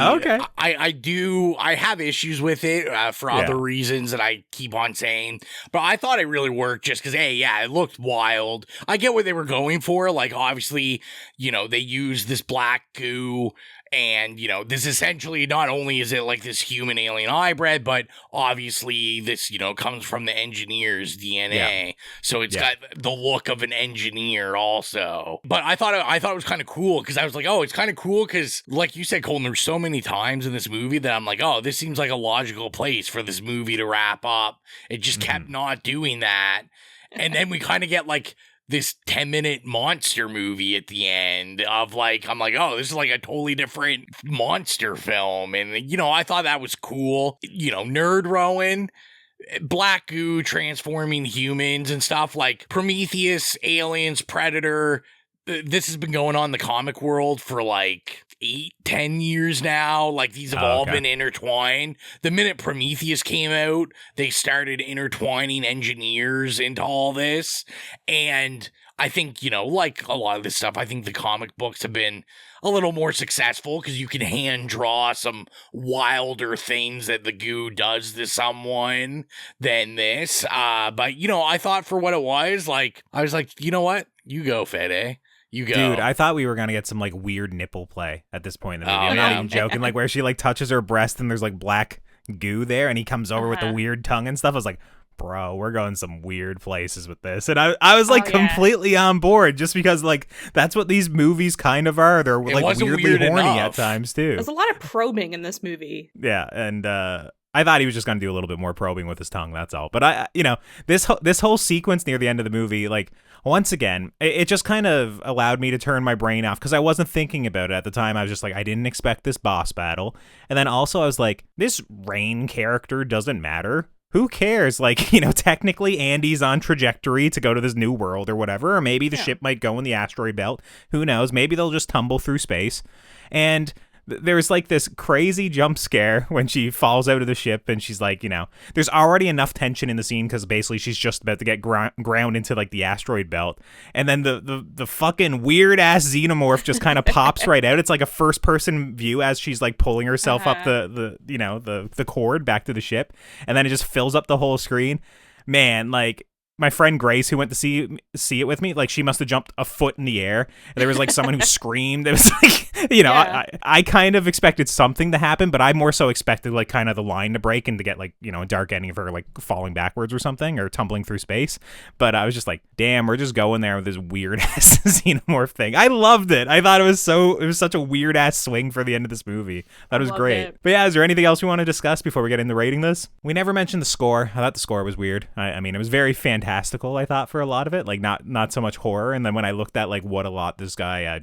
have issues with it for other reasons that I keep on saying, but I thought it really worked just because, it looked wild. I get what they were going for. Like, obviously, they use this black goo. And, this essentially, not only is it like this human alien hybrid, but obviously this, comes from the engineer's DNA. Yeah. So it's got the look of an engineer also. But I thought it was kind of cool because I was like, oh, it's kind of cool because, like you said, Colton, there's so many times in this movie that I'm like, oh, this seems like a logical place for this movie to wrap up. It just kept not doing that. And then we kind of get like this 10-minute monster movie at the end of like, I'm like, oh, this is like a totally different monster film. And, I thought that was cool. Nerd Rowan, black goo transforming humans and stuff like Prometheus, Aliens, Predator. This has been going on in the comic world for like 8-10 years now. Like, these have all been intertwined. The minute Prometheus came out, they started intertwining engineers into all this. And I think, like a lot of this stuff, I think the comic books have been a little more successful because you can hand draw some wilder things that the goo does to someone than this. But, I thought for what it was, like, I was like, you know what? You go, Fede. You go. Dude, I thought we were going to get some, like, weird nipple play at this point in the movie. I'm not even joking. Like, where she, like, touches her breast and there's, like, black goo there and he comes over with the weird tongue and stuff. I was like, bro, we're going some weird places with this. And I was, like, completely on board just because, like, that's what these movies kind of are. They're, like, weirdly horny at times, too. There's a lot of probing in this movie. Yeah, and I thought he was just going to do a little bit more probing with his tongue, that's all. But this whole sequence near the end of the movie, like, once again, it just kind of allowed me to turn my brain off because I wasn't thinking about it at the time. I was just like, I didn't expect this boss battle. And then also I was like, this Rain character doesn't matter. Who cares? Like, technically Andy's on trajectory to go to this new world or whatever, or maybe the ship might go in the asteroid belt. Who knows? Maybe they'll just tumble through space. And there's like this crazy jump scare when she falls out of the ship and she's like, there's already enough tension in the scene because basically she's just about to get ground into like the asteroid belt. And then the fucking weird ass xenomorph just kind of pops right out. It's like a first person view as she's like pulling herself up the cord back to the ship. And then it just fills up the whole screen. Man, like, my friend Grace, who went to see it with me, like, she must have jumped a foot in the air. And there was like someone who screamed. It was like, I kind of expected something to happen, but I more so expected like kind of the line to break and to get like, a dark ending of her like falling backwards or something or tumbling through space. But I was just like, damn, we're just going there with this weird ass xenomorph thing. I loved it. I thought it was such a weird ass swing for the end of this movie. That was great. It. But yeah, is there anything else we want to discuss before we get into rating this? We never mentioned the score. I thought the score was weird. I mean, it was very fantastical, I thought, for a lot of it, like not so much horror. And then when I looked at like what a lot this guy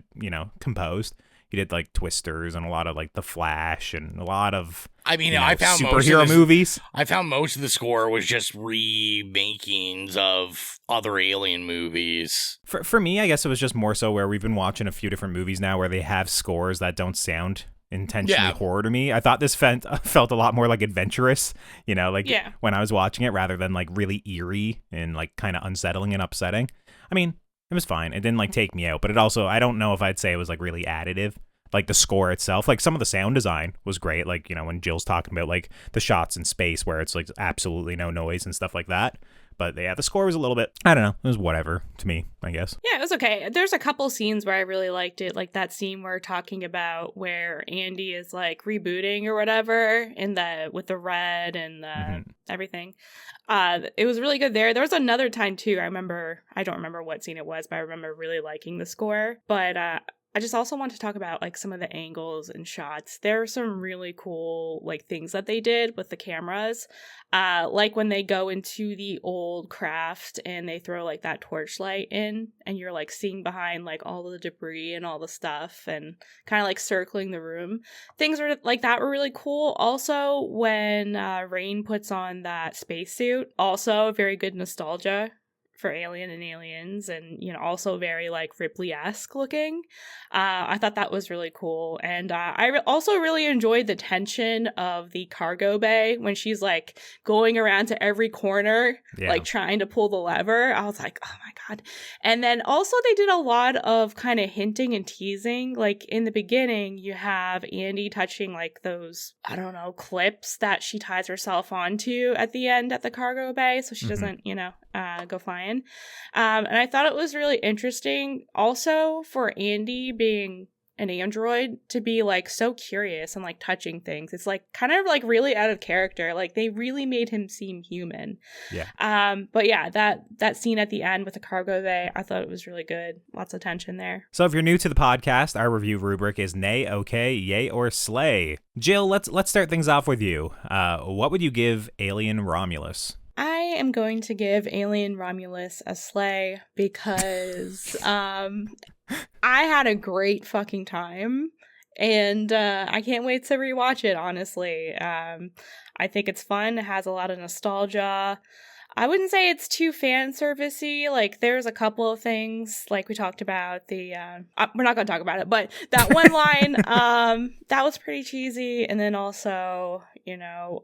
composed, he did like Twisters and a lot of like The Flash and a lot of I found superhero movies. I found most of the score was just remakings of other Alien movies. For me, I guess it was just more so where we've been watching a few different movies now where they have scores that don't sound intentionally horror to me. I thought this felt a lot more like adventurous, when I was watching it, rather than like really eerie and like kind of unsettling and upsetting. I mean, it was fine. It didn't like take me out, but it also, I don't know if I'd say it was like really additive. Like the score itself, like some of the sound design was great. Like, when Gill's talking about like the shots in space where it's like absolutely no noise and stuff like that. But yeah, the score was a little bit, I don't know, it was whatever to me, I guess. Yeah, it was okay. There's a couple scenes where I really liked it, like that scene we're talking about where Andy is like rebooting or whatever with the red and the everything. It was really good there. There was another time too, I don't remember what scene it was, but I remember really liking the score. But I just also want to talk about like some of the angles and shots. There are some really cool like things that they did with the cameras. Like when they go into the old craft and they throw like that torchlight in and you're like seeing behind like all the debris and all the stuff and kind of like circling the room. Things were like that were really cool. Also when Rain puts on that spacesuit, also very good nostalgia for Alien and Aliens, and you know, also very like Ripley-esque looking. I thought that was really cool, and I also really enjoyed the tension of the cargo bay when she's like going around to every corner, like trying to pull the lever. I was like, oh my god! And then also they did a lot of kind of hinting and teasing. Like in the beginning, you have Andy touching like those, I don't know, clips that she ties herself onto at the end at the cargo bay, so she doesn't, you know, go flying. And I thought it was really interesting also for Andy being an android to be like so curious and like touching things. It's like kind of like really out of character. Like they really made him seem human. Yeah. But yeah, that scene at the end with the cargo bay, I thought it was really good. Lots of tension there. So if you're new to the podcast, our review rubric is nay, okay, yay, or slay. Gill, let's start things off with you. What would you give Alien Romulus? I am going to give Alien Romulus a slay because I had a great fucking time, and I can't wait to rewatch it, honestly. I think it's fun. It has a lot of nostalgia. I wouldn't say it's too fan servicey. Like there's a couple of things like we talked about the we're not going to talk about it, but that one line that was pretty cheesy, and then also, you know,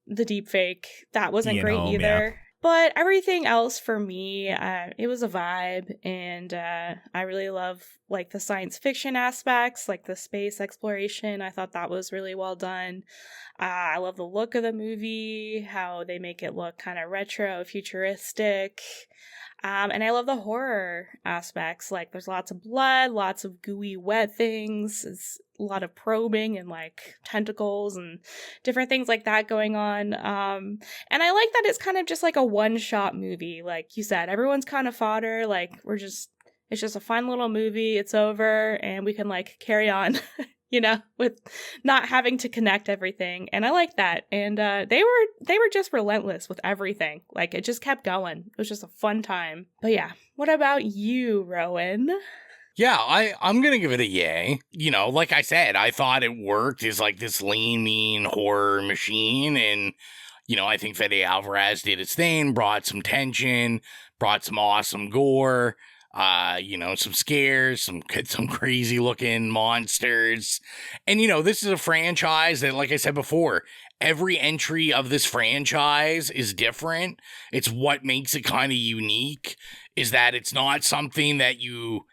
the deep fake, that wasn't great either. Yeah. But everything else for me, it was a vibe, and I really love like the science fiction aspects, like the space exploration. I thought that was really well done. I love the look of the movie, how they make it look kind of retro, futuristic. And I love the horror aspects. Like there's lots of blood, lots of gooey wet things. It's a lot of probing and like tentacles and different things like that going on. And I like that it's kind of just like a one-shot movie. Like you said, everyone's kind of fodder. Like it's just a fun little movie. It's over and we can like carry on. You know, with not having to connect everything. And I like that. And they were just relentless with everything. Like it just kept going. It was just a fun time. But yeah, what about you, Rowan? Yeah, I'm going to give it a yay. You know, like I said, I thought it worked as like this lean, mean horror machine. And, you know, I think Fede Alvarez did its thing, brought some tension, brought some awesome gore. You know, some scares, some crazy looking monsters. And, you know, this is a franchise that, like I said before, every entry of this franchise is different. It's what makes it kind of unique, is that it's not something that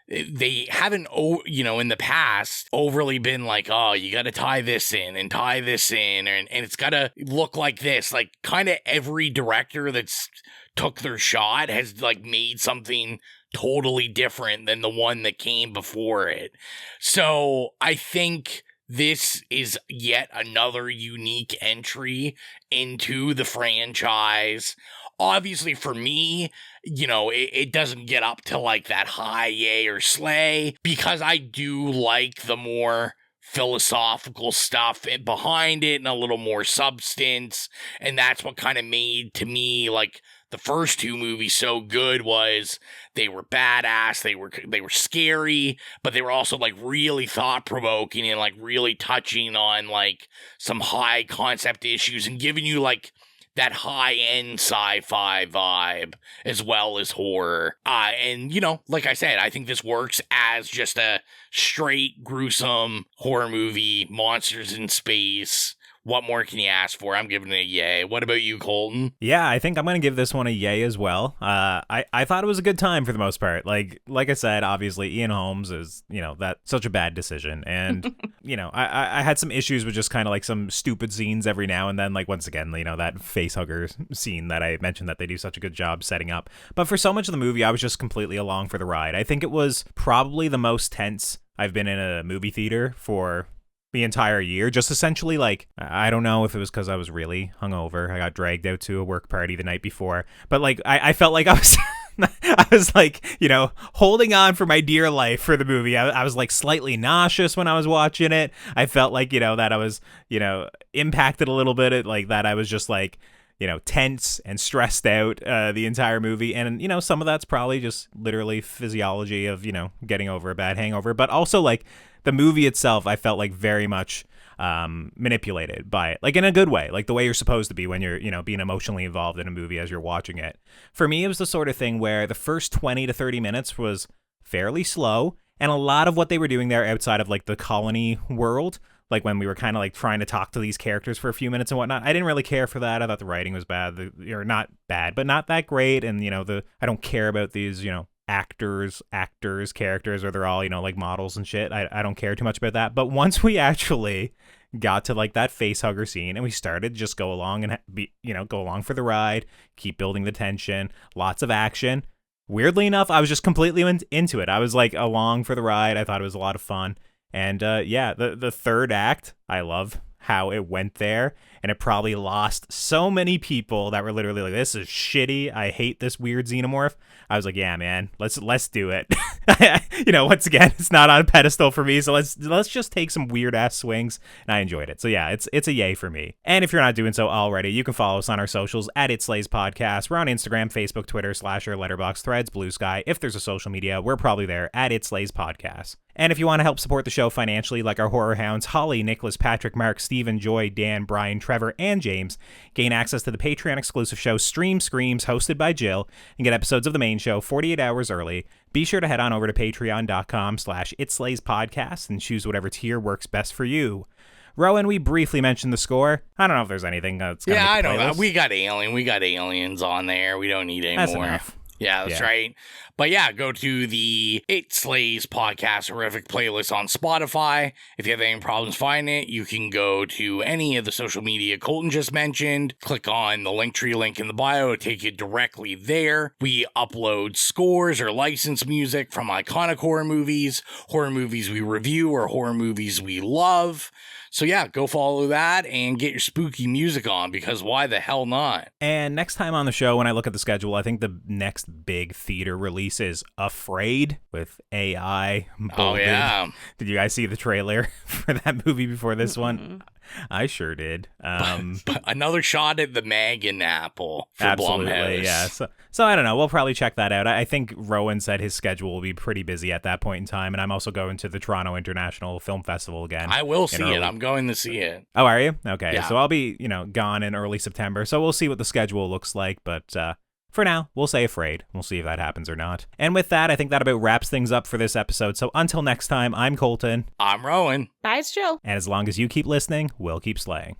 they haven't, you know, in the past overly been like, oh, you got to tie this in, and it's got to look like this. Like kind of every director that's took their shot has like made something totally different than the one that came before it. So I think this is yet another unique entry into the franchise. Obviously for me, you know, it doesn't get up to like that high yay or slay, because I do like the more philosophical stuff behind it and a little more substance. And that's what kind of made, to me, like the first two movies so good, was they were badass, they were scary, but they were also like really thought-provoking and like really touching on like some high concept issues and giving you like that high-end sci-fi vibe as well as horror. And, you know, like I said, I think this works as just a straight, gruesome horror movie, monsters in space. What more can you ask for? I'm giving it a yay. What about you, Colton? Yeah, I think I'm going to give this one a yay as well. I thought it was a good time for the most part. Like I said, obviously, Ian Holmes is, you know, that's such a bad decision. And, you know, I had some issues with just kind of like some stupid scenes every now and then. Like, once again, you know, that facehugger scene that I mentioned that they do such a good job setting up. But for so much of the movie, I was just completely along for the ride. I think it was probably the most tense I've been in a movie theater for the entire year. Just essentially, like, I don't know if it was because I was really hungover. I got dragged out to a work party the night before, but like I felt like I was I was like, holding on for my dear life for the movie. I was like slightly nauseous when I was watching it. I felt like, that I was, impacted a little bit, like that I was just like, tense and stressed out the entire movie. And, some of that's probably just literally physiology of, getting over a bad hangover. But also, like, the movie itself, I felt like very much manipulated by it, like in a good way, like the way you're supposed to be when you're, being emotionally involved in a movie as you're watching it. For me, it was the sort of thing where the first 20 to 30 minutes was fairly slow. And a lot of what they were doing there outside of like the colony world, like when we were kind of like trying to talk to these characters for a few minutes and whatnot, I didn't really care for that. I thought the writing was bad, or not bad, but not that great. And, I don't care about these, actors, characters, or they're all, like models and shit. I don't care too much about that. But once we actually got to like that face hugger scene and we started to just go along and go along for the ride, keep building the tension, lots of action. Weirdly enough, I was just completely into it. I was like along for the ride. I thought it was a lot of fun. And the third act, I love how it went there, and it probably lost so many people that were literally like, this is shitty, I hate this weird xenomorph. I was like, yeah, man, let's do it. Once again, it's not on a pedestal for me, so let's just take some weird ass swings, and I enjoyed it. So yeah, it's a yay for me. And if you're not doing so already, you can follow us on our socials at It Slays Podcast. We're on Instagram, Facebook, Twitter, /, Letterboxd, Threads, Bluesky. If there's a social media, we're probably there at It Slays Podcast. And if you want to help support the show financially, like our horror hounds, Holly, Nicholas, Patrick, Mark, Stephen, Joy, Dan, Brian, Trevor, and James, gain access to the Patreon exclusive show Stream Screams, hosted by Gill, and get episodes of the main show 48 hours early. Be sure to head on over to patreon.com/itslayspodcast and choose whatever tier works best for you. Rowan, we briefly mentioned the score. I don't know if there's anything that's going to I don't know. We got aliens on there. We don't need any That's more. enough. Yeah, that's right. But yeah, go to the It Slays Podcast Horrific playlist on Spotify. If you have any problems finding it, you can go to any of the social media Colton just mentioned. Click on the Linktree link in the bio. It'll take you directly there. We upload scores or licensed music from iconic horror movies we review, or horror movies we love. So yeah, go follow that and get your spooky music on, because why the hell not? And next time on the show, when I look at the schedule, I think the next big theater release is Afraid with AI. Oh, yeah. Did you guys see the trailer for that movie before this one? I sure did. But another shot at the Megan apple for absolutely, Blumhouse. Yeah. So I don't know. We'll probably check that out. I think Rowan said his schedule will be pretty busy at that point in time, and I'm also going to the Toronto International Film Festival again. I will see it. I'm going to see it. Oh, are you? Okay. Yeah. So I'll be, gone in early September. So we'll see what the schedule looks like, but for now, we'll say Afraid. We'll see if that happens or not. And with that, I think that about wraps things up for this episode. So until next time, I'm Colton. I'm Rowan. Bye, it's Jill. And as long as you keep listening, we'll keep slaying.